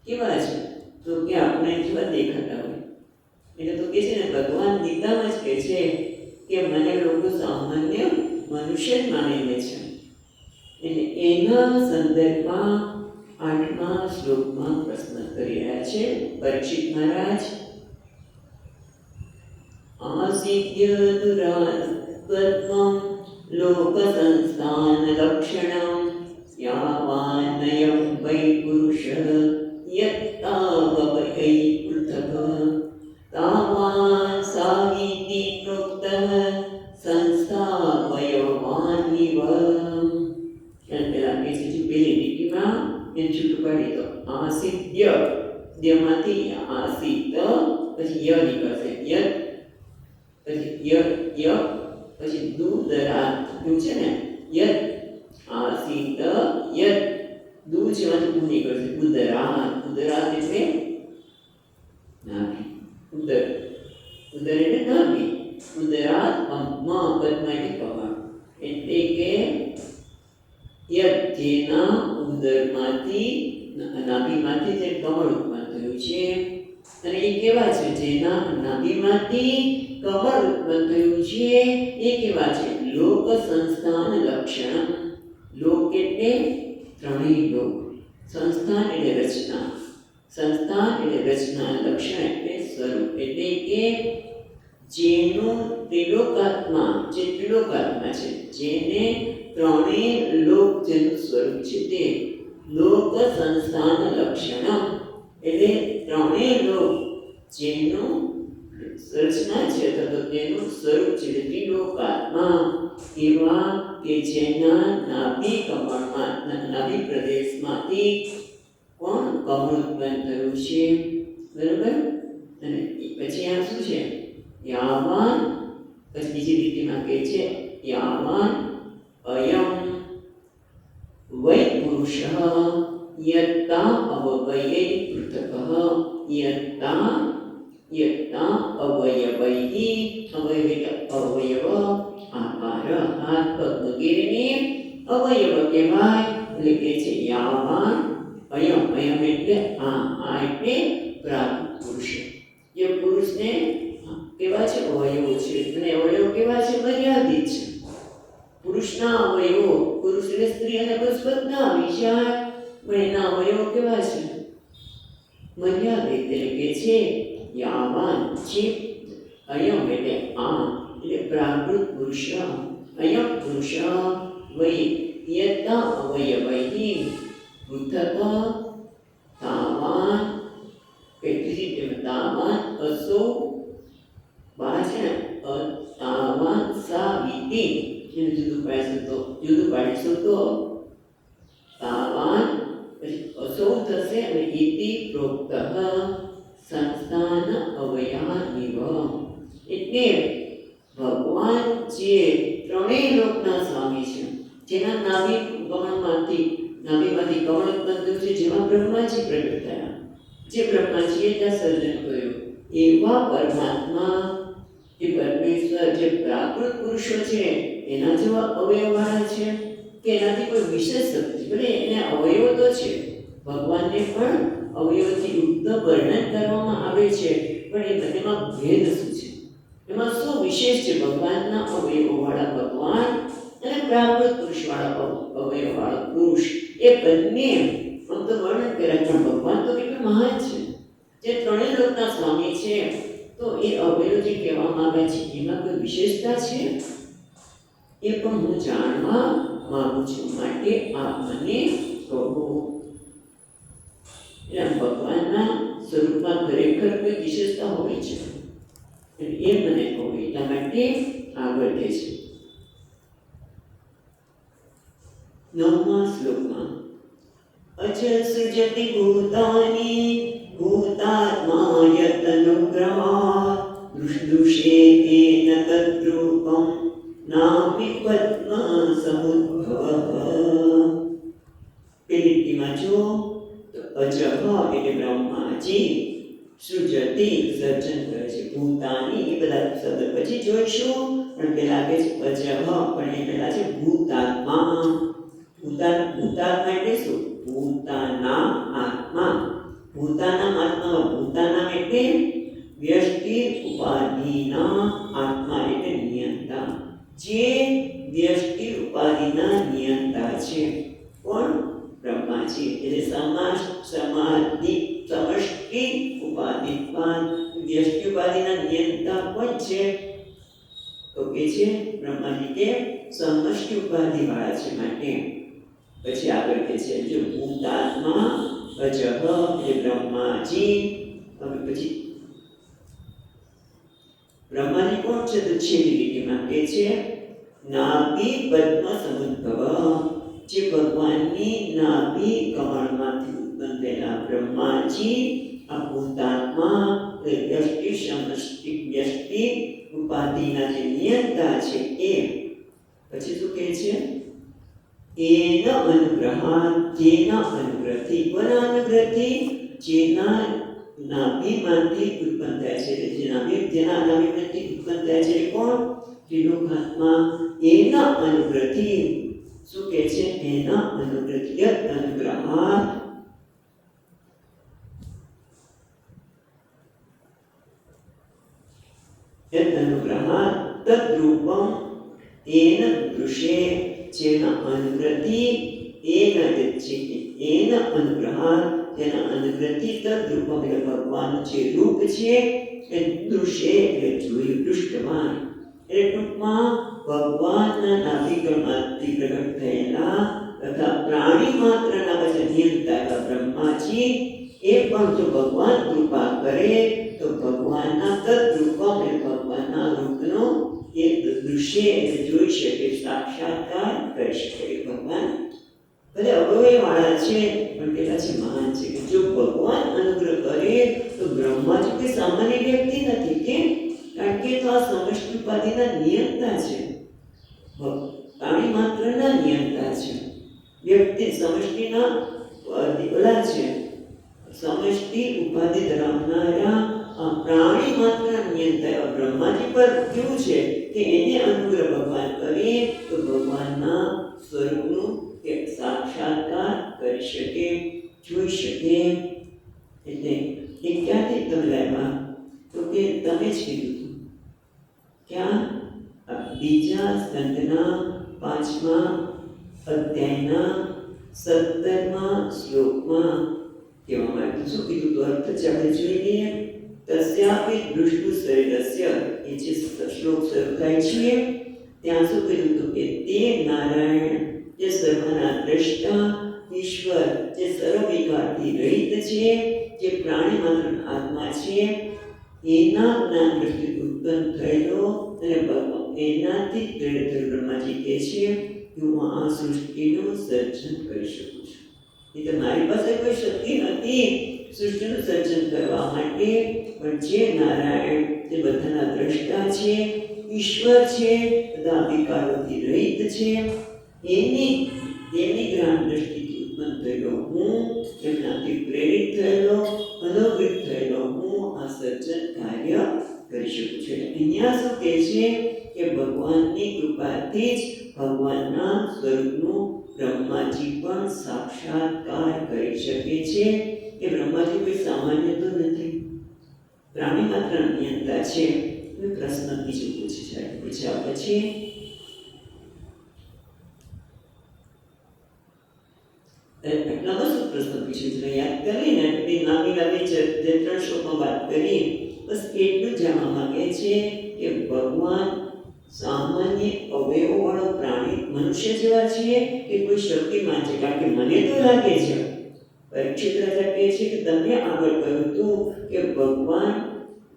કેવા છે? તો કે આપણે જેવા દેખાતા હોય. એટલે તો કે છે ને, ભગવાન ગીતામાં જ કહે છે કે મને લોકો સામાન્ય મનુષ્ય જ માની લે છે. એટલે એના સંદર્ભમાં 8મા શ્લોકમાં પ્રશ્ન કરી રહ્યા છે પરીક્ષિત મહારાજ. આસિદ્ય દુરાત્મમ લોક સંસ્થાન લક્ષણમ યાવાનયમ વૈ પુરુષ યત્તાવવૈ પૃથક તાવાન સાવીતિ પ્રોક્તઃ સંસ્થાવયવાનિવ. પેલા કે છે પેલી લીટીમાં એ છૂટું પાડી દો. આસિદ્ય દ્યમાંથી આસિત પછી ય નીકળશે. યત પછી ય પછી દુદરા એવું છે ને. યત આસિત યત દુ જેમાંથી ઉ નીકળશે. ઉદરાત. ઉદરાત એટલે નાભી. ઉદર ઉદર એટલે નાભી. ઉદરાત પદ્મા. પદ્મા એટલે કમળ. એટલે કે યત જેના ઉદરમાંથી નાભીમાંથી જે કમળ ઉત્પન્ન થયું છે. અને એ કેવા છે? જેના નાભીમાંથી કમળ ઉત્પન્ન થયું છે એ કેવા છે? લોક સંસ્થાન લક્ષણ. લોક એટલે ત્રણેય લોક. સંસ્થાન એટલે રચના. સંસ્થાન એટલે રચના. લક્ષણ એટલે સ્વરૂપ. એટલે કે જેનું ત્રિલોકાત્મા, જે ત્રિલોકાત્મા છે, જેને ત્રણેય લોક જેનું સ્વરૂપ છે તે લોક સંસ્થાન લક્ષણમ. એટલે ત્રણેય લોક જેનું રચના છે અથવા તો તેનું સ્વરૂપ છે ત્રિલોકાત્મા એવા કે જેના નાભી કમળમાં, નાભી પ્રદેશમાંથી કોણ કમળ ઉત્પન્ન થયું છે. બરાબર. અને પછી આ શું છે? યાવાન. પછી બીજી લીટીમાં કહે છે યાવાન અયમ વૈ પુરુષ યત્તા અવવયૈ પૃથક. યત્તા યત્તા અવયવૈ. અવયવ આકાર, હાથ પગ વગેરેને અવયવ કહેવાય. એટલે કે છે યાવાન અયમ. અયમ એટલે આ એટલે પ્રાપ્ત પુરુષ. જે પુરુષને કેવા છે? અવયવો છે. અને અવયવ કેવા છે? મર્યાદિત છે. પુરુષના અવયવો, પુરુષ એટલે સ્ત્રી અને પુરુષ બધા આવી જાય, પણ એના અવયવો કેવા છે? મર્યાદિત. એટલે કે છે યાવાન. જે અયમ એટલે આ એટલે પ્રાકૃત પુરુષ અયમ પુરુષ વૈ યત અવયવૈ પૃથક તાવાન પેટ્રી તાવાન અસો વાચન તાવાન સાવિતિ એને જુદું પાડીશું તો તાવાન અસો થશે અને ઇતિ પ્રોક્ત સંસ્થાન અવયાનિવ એટલે ભગવાન જે ત્રણેય લોકના સ્વામી છે, જેના નાભીમાંથી કમળ ઉત્પન્ન છે, જેમાં બ્રહ્માજી પ્રગટ થયા, જે બ્રહ્માજીએ ત્યાં સર્જન કર્યું, એવા પરમાત્મા જે પરમેશ્વર જે પ્રાકૃત પુરુષો છે એના જેવા અવયવવાળા છે કે એનાથી કોઈ વિશેષ શક્તિ, ભલે એને અવયવ તો છે, ભગવાનને પણ અવયવથી યુક્ત વર્ણન કરવામાં આવે છે, પણ એ બંનેમાં ભેદ શું છે, એમાં શું વિશેષ છે ભગવાનના અવયવવાળા ભગવાન અને પ્રાકૃત પુરુષવાળા અવયવવાળા પુરુષ, એ બંને આમ તો વર્ણન કર્યા, પણ ભગવાન તો કેટલું મહાન છે, જે ત્રણેય લોકના સ્વામી છે, તો એ અવયવ જે કહેવામાં આવે છે એમાં કોઈ વિશેષતા છે એ પણ હું જાણવા માંગુ છું, માટે આપ મને કહો. ભગવાનના સ્વરૂપમાં ખરેખર કોઈ વિશેષતા હોય છે, એ મને કહો. એટલા માટે આગળ કહે છે 9મા શ્લોકમાં અચ સૃજતિ ભૂતાની ભૂતાત્મા યતનુગ્રહાત દૃશ્યે એન તદ્રૂપમ નામિ પદ્મ સમુદ્ભવ. પેલી લીટીમાં જો તો અજહ એટલે બ્રહ્માજી, સૃજતિ સર્જન કરે છે, ભૂતાની એ બધા શબ્દ પછી જોઈશું, પણ પેલા કે છે અજહ, પણ એ પેલા છે ભૂતાત્મા. ભૂતાત્મા એટલે શું? ભૂતાના આત્મા. ભૂતાના આત્મા, ભૂતાના એટલે વ્યષ્ટિ ઉપાધિના આત્મા એટલે નિયંતા, જે વ્યષ્ટિ ઉપાધિના નિયંતા છે. કોણ? બ્રહ્માજી. એટલે સમષ્ટિ ઉપાધિપાદ વ્યષ્ટિ ઉપાધિના નિયંતા કોણ છે? તો કે છે બ્રહ્માજી કે સમષ્ટિ ઉપાધિ વાળા છે, માટે પછી આગળ કે છે જો ભૂતાત્મા અજહ એટલે બ્રહ્માજી. હવે પછી બ્રહ્માજી કોણ છે? તો છેલ્લી લીટીમાં કે છે નાભી પદ્મ સમુદ્ભવ, જે ભગવાનની નાભી કમળમાંથી ઉત્પન્ન થયેલા બ્રહ્માજી આ ભૂતાત્મા વ્યષ્ટિ સમષ્ટિ વ્યષ્ટિ ઉપાધિના જે નિયંતા છે એ. પછી શું કહે છે? એન અનુગ્રહાત, જેના અનુગ્રહથી, કોના અનુગ્રહથી? જેના નાભીમાંથી ઉત્પન્ન થયા છે, જેના નાભીમાંથી ઉત્પન્ન થયા છે કોણ? ત્રિલોકાત્મા. એના અનુગ્રહથી શું કહે છે? એના અનુગ્રહથી યત અનુગ્રહાત યત અનુગ્રહાત તદ્રૂપમ એન દૃશ્યે, જેના અનુગ્રહથી એના અનુગ્રહાત તેના અનુગ્રહથી તદ્રૂપમ એટલે ભગવાનનું જે રૂપ છે એ દૃશ્ય એટલે જોયું, દૃષ્ટવાન એટલે ટૂંકમાં ભગવાનના નાભિકમાંથી પ્રગટ થયેલા તથા પ્રાણી માત્રના વચ્ચે નિયંતા બ્રહ્માજી એ પણ જો ભગવાન કૃપા કરે તો ભગવાનના તદ્રૂપમ એટલે ભગવાનના રૂપનો એ દૃશ્ય એટલે જોઈ શકે, સાક્ષાત્કાર કરી શકે. ભગવાન ભલે અવયવવાળા છે પણ કેટલા છે? મહાન છે. કે જો ભગવાન અનુગ્રહ કરે તો બ્રહ્માજી કોઈ સામાન્ય વ્યક્તિ નથી. કેમ? કારણ કે તો આ સમષ્ટિ ઉપાધિના નિયંતા છે, પ્રાણી માત્રના નિયંતા છે, વ્યક્તિ સમષ્ટિના ઓલા છે, સમષ્ટિ ઉપાધિ ધરાવનારા પ્રાણી માત્રના નિયંતા બ્રહ્માજી પર કેવું છે કે એને અનુગ્રહ ભગવાન કરે તો ભગવાનના સ્વરૂપનું એક સાક્ષાત્કાર કરી શકે, જોઈ શકે. એટલે એ ક્યાંથી તમે લાવ્યા? તો કે તમે જ કીધું હતું. ક્યાં? બીજા સ્કંદના 5મા અધ્યાયના 17મા શ્લોકમાં કહેવામાં આવ્યું. શું કીધું? તો અર્થ છે આપણે જોઈ લઈએ. તસ્યાપી દૃષ્ટુ શરીરસ્ય એ જે શ્લોક શરૂ થાય છે ત્યાં શું કહ્યું હતું કે તે નારાયણ જે સર્વના દ્રષ્ટા ઈશ્વર જે સર્વ વિકારથી રહિત છે, જે પ્રાણી માત્ર આત્મા છે, એના જ્ઞાન દ્રષ્ટિથી ઉત્પન્ન થયેલો અને એનાથી પ્રેરિત બ્રહ્માજી કહે છે કે હું આ સૃષ્ટિનું સર્જન કરી શકું છું. એ તો મારી પાસે કોઈ શક્તિ નથી સૃષ્ટિનું સર્જન કરવા માટે, પણ જે નારાયણ જે બધાના દ્રષ્ટા છે, ઈશ્વર છે, બધા વિકારોથી રહિત છે, એની જ્ઞાન દ્રષ્ટિથી ઉત્પન્ન થયેલો હું, એમનાથી પ્રેરિત થયેલો, અનુભૂત થયેલો હું આ સર્જન કાર્ય કરી શકું છું. અહીંયા શું કહે છે કે ભગવાનની કૃપાથી જ ભગવાનના સ્વરૂપનું બ્રહ્માજી પણ સાક્ષાત્કાર કરી શકે છે. એ બ્રહ્માજી કોઈ સામાન્ય તો નથી, પ્રાણી માત્ર નિયંતા છે. પ્રશ્ન બીજો પૂછ્યા પછી એટલામાં શું પ્રશ્ન પૂછ્યું છે યાદ કરીને નામી જે 3 શ્લોકમાં વાત કરી, બસ એટલું જાણવા માંગે છે કે ભગવાન સામાન્ય અવયવવાળો પ્રાણી મનુષ્ય જેવા છીએ કે કોઈ શક્તિમાન છે? કારણ કે મને તો લાગે છે, પરીક્ષિત રાજા કહે છે કે તમે આગળ કહ્યું હતું કે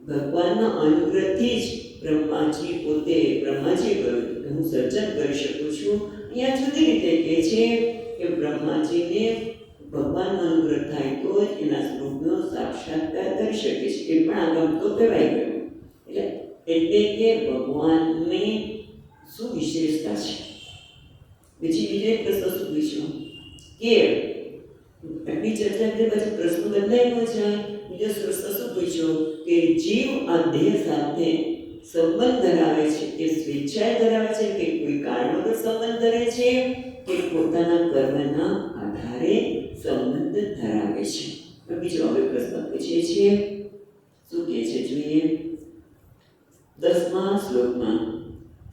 ભગવાનના અનુગ્રહથી જ બ્રહ્માજી પોતે બ્રહ્માજીએ કહ્યું કે હું સર્જન કરી શકું છું. અહીંયા જુદી રીતે કહે છે કે બ્રહ્માજીને ભગવાનનો અનુગ્રહ થાય તો જ એના સ્વરૂપનો સાક્ષાત્કાર કરી શકે છે. એ પણ આગમ તો કહેવાય ગયું. એટલે કે ભગવાનની શું વિશેષતા છે? બીજો એક પ્રશ્ન શું પૂછ્યો કે એટલી ચર્ચા કરી પછી પ્રશ્ન બદલાઈ ગયો છે. બીજો પ્રશ્ન શું પૂછ્યો કે જીવ આ દેહ સાથે સંબંધ ધરાવે છે કે સ્વેચ્છાએ ધરાવે છે કે કોઈ કારણ વગર સંબંધ ધરે છે કે પોતાના કર્મના આધારે સંબંધ ધરાવે છે? બીજો હવે પ્રશ્ન પૂછીએ છીએ. શું કહે છે જોઈએ 10મા શ્લોકમાં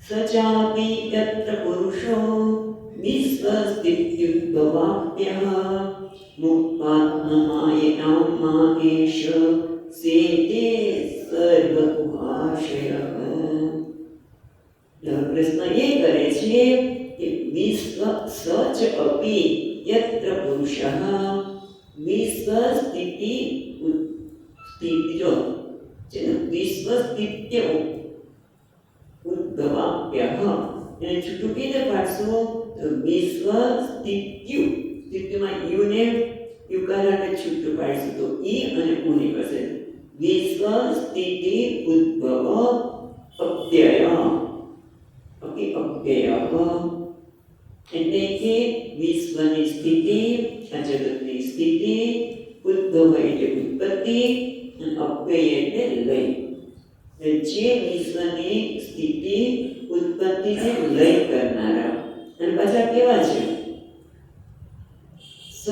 સચાપી યત્ર પુરુષો વિશ્વસ્તિત્યુદ્ભવાપ્યઃ મુક્તાત્મમાયેનાં માહેશ સેતે સર્વગુહાશયઃ. પ્રશ્ન એ કરે છે કે વિશ્વ સચ અપી યત્ર પુરુષઃ વિશ્વસ્થિતિ વિશ્વસ્થિત્ય ઉદ્ભવાપ્યઃ. એને છૂટું કીધે પાડશો તો વિશ્વસ્થિત્યુ, સ્થિત્યમાં યુને યુકારાને છૂટું પાડશું તો ઈ અને ઉની પાસે વિશ્વસ્થિતિ ઉદ્ભવ અપ્યય. ઓકે, અપ્યય એટલે કે વિશ્વની સ્થિતિ, આ જગતની સ્થિતિ, ઉદ્ભવ એટલે ઉત્પત્તિ અને અપ્યય એટલે લય. જે વિશ્વની સ્થિતિ, ઉત્પત્તિને લય કરનારા. અને પાછા કેવા છે? સ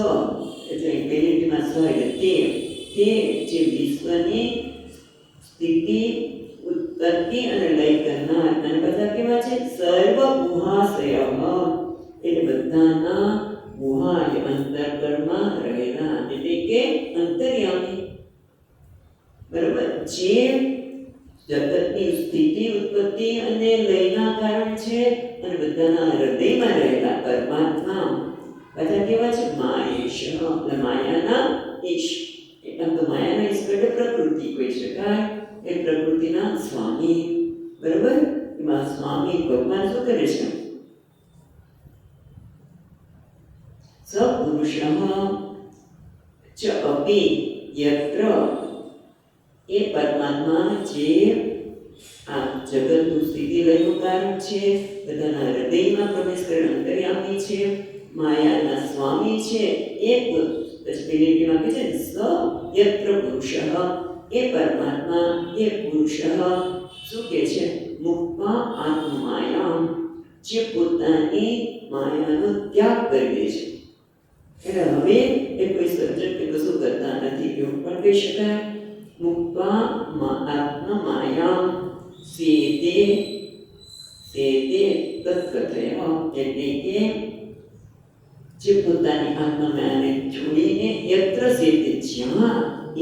એટલે પેલીમાં સ એટલે તે જે વિશ્વની સ્થિતિ, ઉત્પત્તિ અને લય કરનાર. અને બધા કેવા છે? સર્વ ગુહાશય એટલે બધાના ગુહા એટલે અંતર્કળમાં રહેલા, એટલે કે અંતર્યામી. બરાબર, જે જગતની સ્થિતિ, ઉત્પત્તિ અને લયના કારણ છે અને બધાના હૃદયમાં રહેલા પરમાત્મા. બધા કેવા છે? માયેશ એટલે માયાના ઈશ. એટલે તો માયાના ઈશ એટલે પ્રકૃતિ કહી શકાય. એ પ્રકૃતિના સ્વામી. બરાબર, એમાં સ્વામી ભગવાન શું કરે છે? સપુરુષઃ ચ અપી યત્ર એ પરમાત્મા જે આ જગતનું સ્થિતિ લયનું કારણ છે, બધાના હૃદયમાં પ્રવેશ કરે અંતર્યામી છે, માયાના સ્વામી છે. એ પેલીમાં કહે છે સ યત્ર પુરુષઃ એ પરમાત્મા, એ પુરુષઃ શું કહે છે? મુક્તા આત્મમાયામ જે પોતાની માયાનો ત્યાગ કરી દે છે. એટલે હવે એ કોઈ સર્જન કે કશું કરતા નથી એવું પણ કહી શકાય. મુક્તા આત્મમાયામ સેતે તત્કથય એટલે કે જે પોતાની આત્મમાયાને છોડીને યત્ર સેતે જ્યાં એ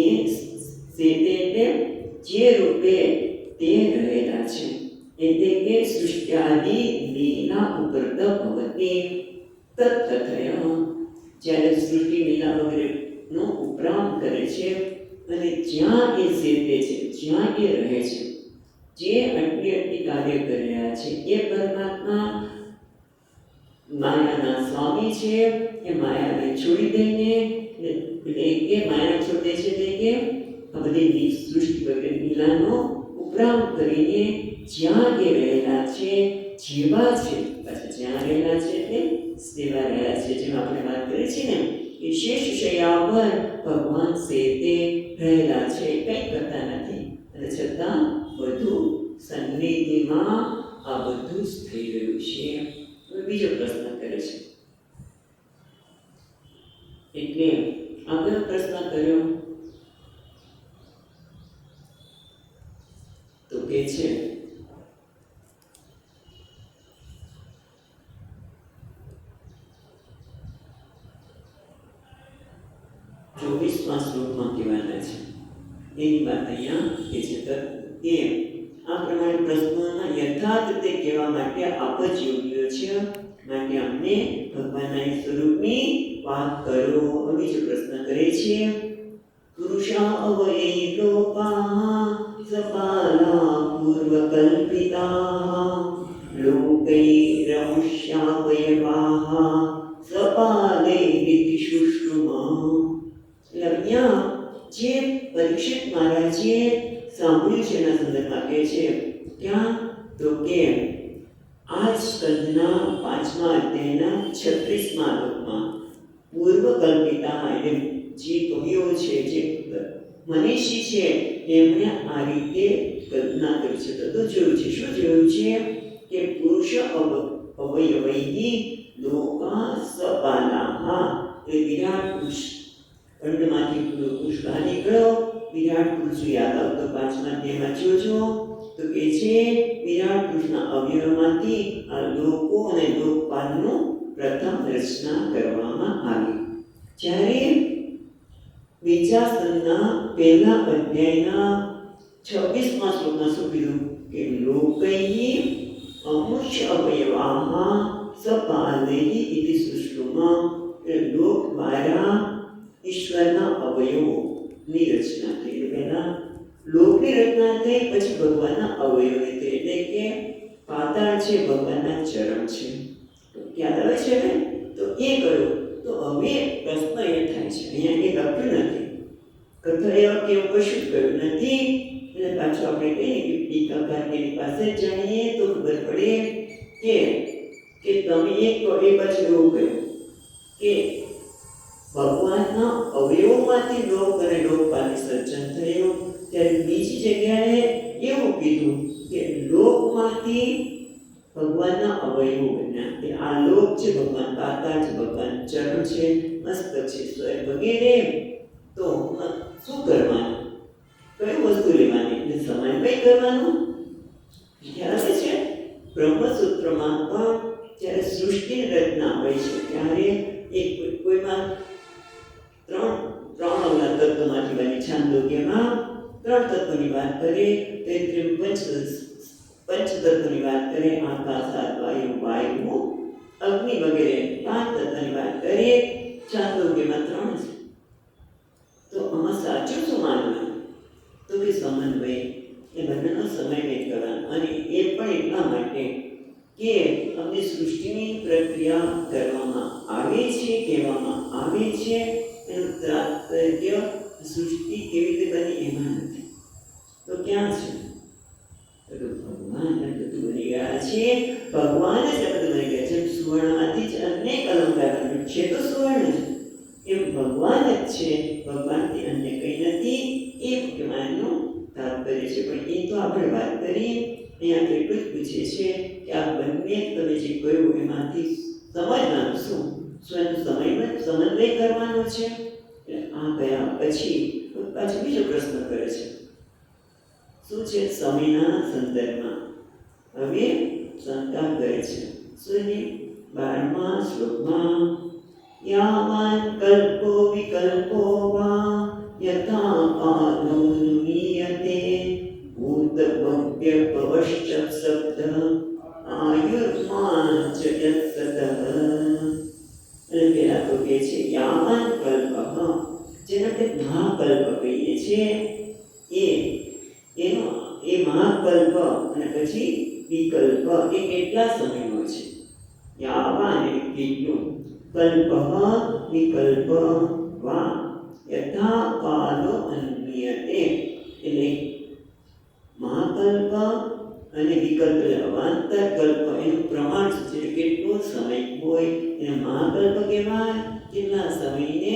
સેતે એટલે જે રૂપે તે રહેલા છે. એટલે કે સૃષ્ટિઆદિ લીલા ઉપરત ભવતી તત્તથય. જ્યારે સૃષ્ટિ લીલા વગેરેનો ઉપરામ કરે છે અને જ્યાં એ સેતે છે, જ્યાં એ રહે છે, જે અટલી કાર્ય કરી રહ્યા છે, એ પરમાત્મા માયાના સ્વામી છે. એ માયાને છોડી દઈને, એટલે કે માયા છોડે છે એટલે કે આ બધી સૃષ્ટિ વગેરે લીલાનો ઉપરામ કરીને જ્યાં એ રહેલા છે, જેવા છે, પાછા જ્યાં રહેલા છે એટલે સેવા રહ્યા છે. જેમ આપણે વાત કરી છે ને કે શેષ શૈયા પર ભગવાન સેતે રહેલા છે, કંઈ કરતા નથી, અને છતાં બધું સન્નિધિમાં આ બધું જ થઈ રહ્યું છે. બીજો પ્રશ્ન કરે છે, એટલે આગળ પ્રશ્ન કર્યો તો કે છે ચોવીસમાં શ્લોકમાં કહેવાના છે એની વાત અહીંયા કે છે કે આ પ્રમાણે પ્રશ્નોના યથાર્થ તે કહેવા માટે આપ જ યોગ્ય છે, માટે અમને ભગવાનના સ્વરૂપની વાત કરો. બીજો પ્રશ્ન કરે છે પુરુષા અવયે લોપા સપાલા પૂર્વકલ્પિતા લોકૈરમુષ્યાવયવાહ સપાલૈરિતિ શુશ્રુમા. એટલે અહીંયા જે પરીક્ષિત મહારાજે સાંભળ્યું છે એના સંદર્ભમાં કહે છે ક્યાં તો કે આ સ્કંદના 5મા અધ્યાયના 36મા શ્લોકમાં પૂર્વકલ્પિતા એટલે જે કવિઓ છે, જે મનીષી છે, એમણે આ રીતે કલ્પના કરી છે. તો જોયું છે, શું જોયું છે કે પુરુષ અવયવૈહી લોકા સપાલાહ. એ વિરાટ પુરુષ અંડમાંથી પુરુષ બહાર નીકળ્યો, વિરાટ પુરુષ યાદ આવતો 5મા અધ્યાયમાં જોજો તો કે છે વિરાટ પુરુષના અવયવમાંથી આ લોકો અને લોકપાલનું પ્રથમ રચના કરવામાં આવી. જ્યારે બીજા સ્કંદના 1મા અધ્યાયના 26મા શ્લોકમાં શું કીધું કે લોકૈઃ અમુષ્ય અવયવાહ સપાલૈઃ ઇતિ સુશ્રુમા. લોક દ્વારા ઈશ્વરના અવયવોની રચના થઈ. પહેલા લોકની રચના થઈ, પછી ભગવાનના અવયવોની થઈ. એટલે કે પાતાળ છે ભગવાનના ચરણ છે. યાદ આવે છે ને? તો એ કયું તો હવે પ્રશ્ન એ થાય છે, અહીંયા એ લખ્યું નથી, કથા એવા કે એવું કશું જ કર્યું નથી. એટલે પાછું આપણે કહીએ કે ટીકાકારની પાસે જાણીએ તો ખબર પડે કે તમે એક તો એ પાછું એવું કહ્યું કે ભગવાનના અવયવોમાંથી લોક અને લોકપાલનું સર્જન થયું. ત્યારે બીજી જગ્યાએ એવું કીધું કે લોકમાંથી ભગવાનના અવયવો બન્યા. કે આ લોક છે ભગવાન પાતાળ છે, ભગવાન ચરણ છે, મસ્તક છે, સ્વયં વગેરે. તો શું કરવાનું, કઈ વસ્તુ લેવાની, એટલે સમન્વય કરવાનો. ખ્યાલ આવે છે બ્રહ્મસૂત્રમાં પણ જ્યારે સૃષ્ટિની રચના હોય છે ત્યારે એક કોઈમાં ત્રણ અવના તત્વોમાંથી બની. છાંદોગ્યમાં 3 તત્વોની વાત કરીએ, પંચતત્વની વાત કરીએ, આકાશ, વાયુ, અગ્નિ વગેરે 5 તત્વની વાત કરીએ. છાંદોગ્યમાં 3 છે. તો આમાં સાચું શું માનવાનું તો કે સમન્વય, એ બંનેનો સમન્વય કરવાનો. અને એ પણ એટલા માટે કે અમને સૃષ્ટિની પ્રક્રિયા કરવામાં આવે છે, કહેવામાં આવે છે. એનું તાત્પર્ય સૃષ્ટિ કેવી રીતે બની એમાં નથી. તો ક્યાં છે તો ભગવાન બધું બની ગયા છે. ભગવાન જ બધું બની ગયા છે. સુવર્ણમાંથી જ અનેક અલંકાર બન્યું છે, તો સુવર્ણ છે એમ ભગવાન જ છે. ભગવાનથી અન્ય કંઈ નથી. એ ભગવાનનું તાત્પર્ય છે. પણ એ તો આપણે વાત કરીએ અહીંયા એટલું જ પૂછે છે કે આ બંને તમે જે કહ્યું એમાંથી સમજવાનું શું એનું સમન્વય કરવાનો છે. આ ગયા પછી પાછો બીજો પ્રશ્ન કરે છે, શું છે સમયના સંદર્ભમાં. હવે શંકા કરે છે શું 12મા શ્લોકમાં યાવાન કલ્પો વિકલ્પો વા यथा कालो नुमीयते भूतभव्यभवश्च शब्दः आयुर्मान च यत्सतः. અને પેલા તો કહે છે યાવન કલ્પઃ, જેને આપણે મહાકલ્પ કહીએ છીએ, એ મહાકલ્પ અને પછી વિકલ્પ એ કેટલા સમયનો છે? યાવાન કેટલું, કલ્પઃ વિકલ્પ વા યથા કાલો અન્યતે. એટલે મહાકલ્પ અને વિકલ્પ અવાંતર કલ્પ એનું પ્રમાણ શું છે, કેટલો સમય હોય એને મહાકલ્પ કહેવાય, કેટલા સમયને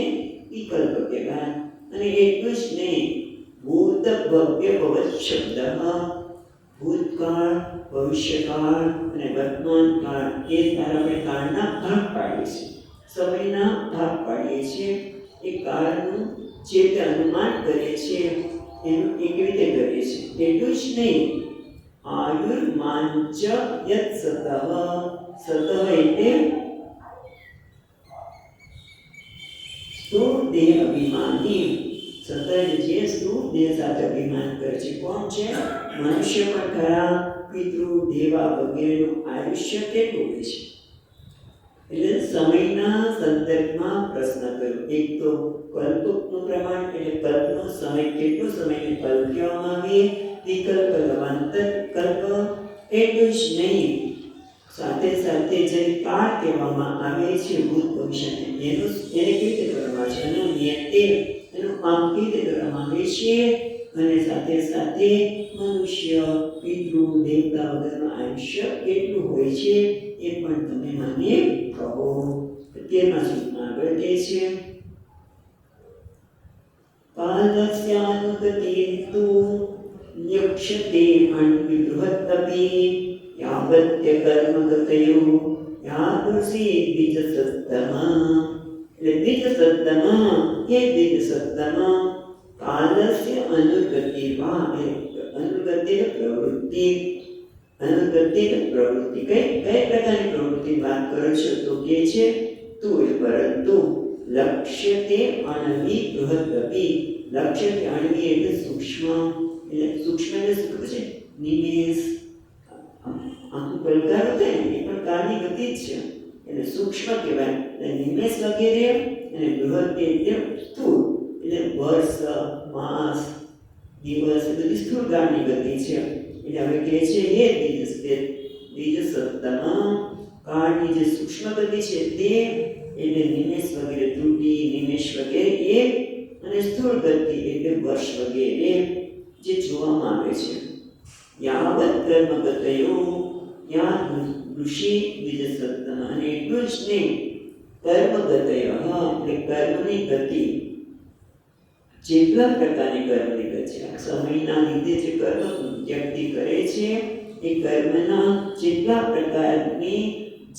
વિકલ્પ કહેવાય. અને એટલું જ નહીં, ભૂત ભવ્ય ભવત શબ્દ, ભૂતકાળ, ભવિષ્યકાળ અને વર્તમાન કાળ એ દ્વારા આપણે કાળના ભાગ પાડીએ છીએ, સમયના ભાગ પાડીએ છીએ. એ કાળનું જે તે અનુમાન કરીએ છીએ એનું એ કેવી રીતે કરીએ છીએ. એટલું જ નહીં, આયુર્માન ચ યત સતઃ, સતઃ એટલે સ્થૂળ દેહ અભિમાની. સતત જે સ્થૂળ દેહ સાથે અભિમાન કરે છે કોણ છે? મનુષ્ય પણ ખરા, પિતૃ દેવા વગેરેનું આયુષ્ય કેટલું હોય છે. એટલે સમયના સંદર્ભમાં પ્રશ્ન કર્યો. એક તો કલ્પનું પ્રમાણ એટલે કલ્પનો સમય, કેટલો સમયને કલ્પ કહેવામાં આવે, વિકલ્પ અવાંતર કલ્પ. એટલું જ નહીં, સાથે સાથે જે કાળ કહેવામાં આવે છે ભૂત ભવિષ્યને, એને કેવી રીતે કરવામાં છે, એનું નિયતે એનું કામ કેવી રીતે કરવામાં આવે છે. અને સાથે સાથે મનુષ્ય, પિતૃ દેવતા વગરનું આયુષ્ય કેટલું હોય છે એ પણ તમે મને કહો. 13મા શ્લોકમાં આગળ કહે છે કાલસ્યાનુગતિર્તુ યક્ષતે અણ્વિબૃહત્તપી યાવત્ય કર્મગતયો યાદૃશી દ્વિજસત્તમા. એટલે દ્વિજસત્તમા એ દ્વિજસત્તમા કાલસ્ય અનુગતિર્વા, અનુગતિ પ્રવૃત્તિ, અનુગતિ પ્રવૃત્તિ કઈ પ્રકારની પ્રવૃત્તિ વાત કરો છો? તો કે છે તું પરંતુ લક્ષ્યતે અણવી બૃહદપી. લક્ષ્યતે અણવી એટલે સૂક્ષ્મ, એટલે સૂક્ષ્મ એટલે શું છે? નિમેષ, આખું પલકારો થાય ને એ પણ કાળની ગતિ જ છે, એટલે સૂક્ષ્મ કહેવાય. એટલે નિમેષ વગેરે અને બૃહદ એટલે સ્થૂળ, એટલે વર્ષ, માસ, દિવસ એ બધી સ્થૂળ કાળની ગતિ છે. એટલે હવે કહે છે હે દ્વિજસત્તમા, કાળની જે સૂક્ષ્મ ગતિ છે તે, એટલે નિમેષ વગેરે ત્રુટિ, નિમેષ વગેરે એ, અને સ્થૂળ ગતિ એટલે વર્ષ વગેરે જે જોવામાં આવે છે. યાવત કર્મગતયો યા ઋષિ દ્વિજસત્તમા. અને એટલું જ નહીં, કર્મગતય એટલે કર્મની ગતિ, જેટલા પ્રકારની કર્મની ગતિ, સમયના લીધે જે કર્મ વ્યક્તિ કરે છે એ કર્મના જેટલા પ્રકારની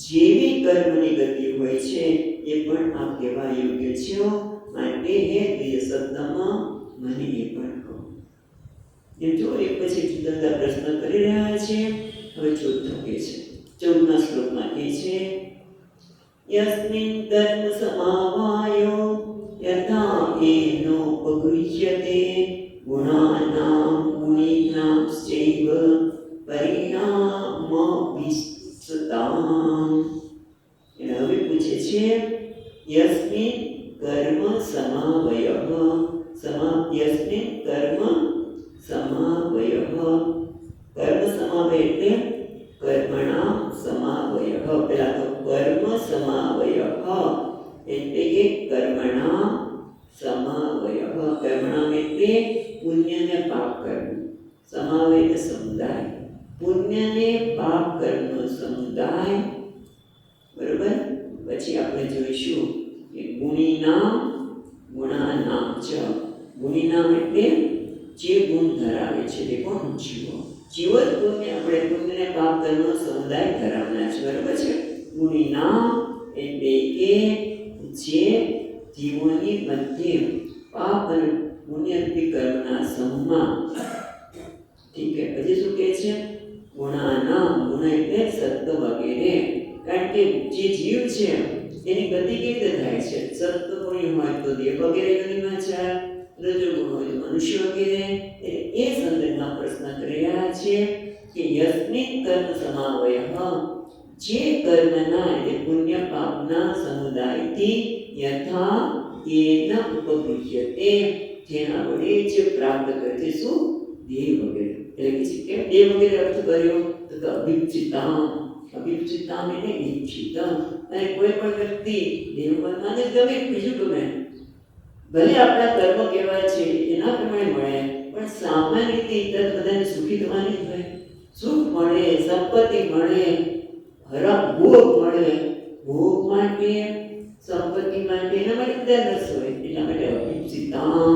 જેવી કર્મની ગતિ હોય છે એ પણ આ કહેવા યોગ્ય છે. માટે હે દ્વિજસત્તમા મને એ પણ કહો. એમ જો એક પછી જુદા પ્રશ્ન કરી રહ્યા છે. હવે ચોથો કહે છે, 14મા શ્લોકમાં કહે છે યસ્મિન કર્મ સમાવાયો યથા એનો પગૃહ્યતે ગુણાનામ ગુણીનાંશ્ચૈવ પરિણામવિસ્તતામ. એટલે હવે પૂછે છે યસ્મિન કર્મ સમાવયઃ, યસ્મિન કર્મ સમાવયઃ. કર્મ સમાવય એટલે કર્મણામ સમાવયઃ. પેલા તો કર્મ સમાવયઃ એટલે કે કર્મણામ સમાવયઃ. કર્મણામ એટલે પુણ્ય ને પાપ કર્મ, સમાવય એટલે સમુદાય, પુણ્ય ને પાપ કર્મનો સમુદાય. બરોબર. પછી આપણે જોઈશું કે ગુણીનામ ગુણાનામ ચ. ગુણીનામ એટલે જે ગુણ ધરાવે છે તે કોણ? જીવો. જીવો જ પુણ્ય, આપણે પુણ્ય ને પાપ કર્મનો સમુદાય ધરાવનાર છે. બરોબર છે. ગુણીનામ એટલે કે જે જીવોની મધ્ય પાપ અને પુણ્યરૂપી કર્મના સમૂહમાં. ઠીક છે. પછી શું કહે છે? ગુણાનામ, ગુણ એટલે સત્વ વગેરે. કારણ કે જે જીવ છે એની ગતિ કેવી રીતે થાય છે? સત્વ ગુણી હોય તો દેવ વગેરે યોનિમાં જાય, રજોગુણ હોય મનુષ્ય વગેરે. એ સંદર્ભમાં પ્રશ્ન કરી રહ્યા છે કે યસ્મિન કર્મ સમાવય, જે કર્મના એટલે પુણ્ય પાપના સમુદાયથી યથા એના ઉપગૃહ્યતે, જેના વડે જે પ્રાપ્ત કરે છે શું? દેહ વગેરે. એટલે કે કેમ દેહ વગેરે અર્થ કર્યો? તો અભિપ્સિતામ. અભિપ્સિતામ એટલે ઈચ્છિત. અને કોઈ પણ વ્યક્તિ દેવમાં જ ગમે, બીજું ગમે, ભલે આપણા કર્મ કહેવાય છે એના પ્રમાણે મળે, પણ સામાન્ય રીતે ઇતર બધાને સુખી થવાની જ હોય. સુખ મળે, સંપત્તિ મળે, હરા ભોગ મળે. ભોગ માટે, સંપત્તિ માટે, એના માટે બધા રસ હોય. એટલા માટે અભિપ્સિતામ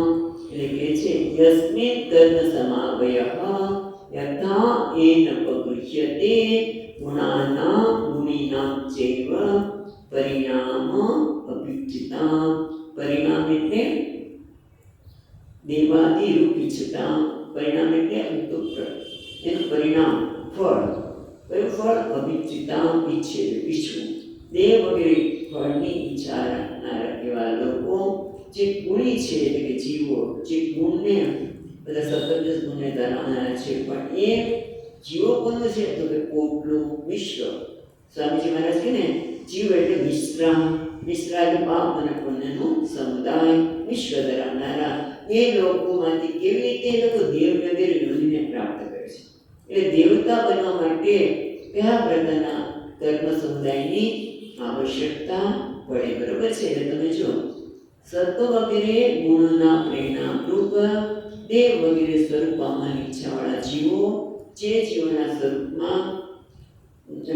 એટલે કે છે યસ્મિન કર્મ સમાવય યથા એન પગૃહ્યતે ગુણાનામ ગુણીનામ ચૈવ પરિણામ અભિપ્સિતામ. પરિણામ એટલે દેવાદી રૂપ ઈચ્છતા. પરિણામ એટલે એનું પરિણામ ફળ. કયું ફળ? અભિપ્સિતામ ઈચ્છે, ઈચ્છવું. દેહ વગેરે ફળની ઈચ્છા રાખનારા એવા લોકો જે ગુણી છે, એટલે કે જીવો, જે ગુણને બધા સતત ગુણને ધરાવનારા છે. પણ એ જીવો કોનું છે? તો કે પોટલું, મિશ્ર. સ્વામીજી મહારાજ કે ને જીવ એટલે મિશ્રા. મિશ્રા એટલે પાપ અને પુણ્યનો સમુદાય, મિશ્ર ધરાવનારા. એ લોકોમાંથી કેવી રીતે એ લોકો દેવ વગેરે યોનિને પ્રાપ્ત કરે છે? એટલે દેવતા બનવા માટે કયા પ્રકારના કર્મ સમુદાયની આવશ્યકતા પડે? બરોબર છે. એટલે તમે જો સત્વ વગેરે ગુણના પ્રેરણારૂપ દેવ વગેરે સ્વરૂપ પામવાની ઈચ્છાવાળા જીવો, જે જીવોના સ્વરૂપમાં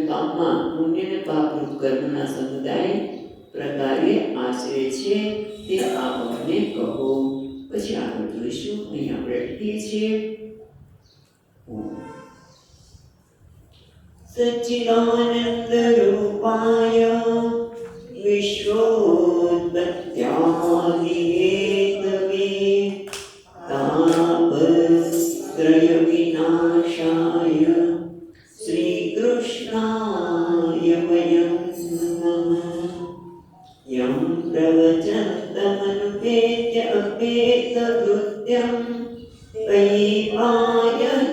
કામમાં પુણ્ય અને પાપરૂપ કર્મના સમુદાય પ્રકારે આશરે છે, તે આપણને કહો. પછી આગળ જોઈશું. અહીં આપણે લખીએ છીએ સચ્ચિદાનંદ રૂપાય વિશ્વોત્પત્ત્યાદિ હેતવે તાપત્રય વિનાશાય શ્રી કૃષ્ણાય વયં નમઃ. યં પ્રવચन्तમનુપેત્ય અપેતકૃત્યં પૈપાયન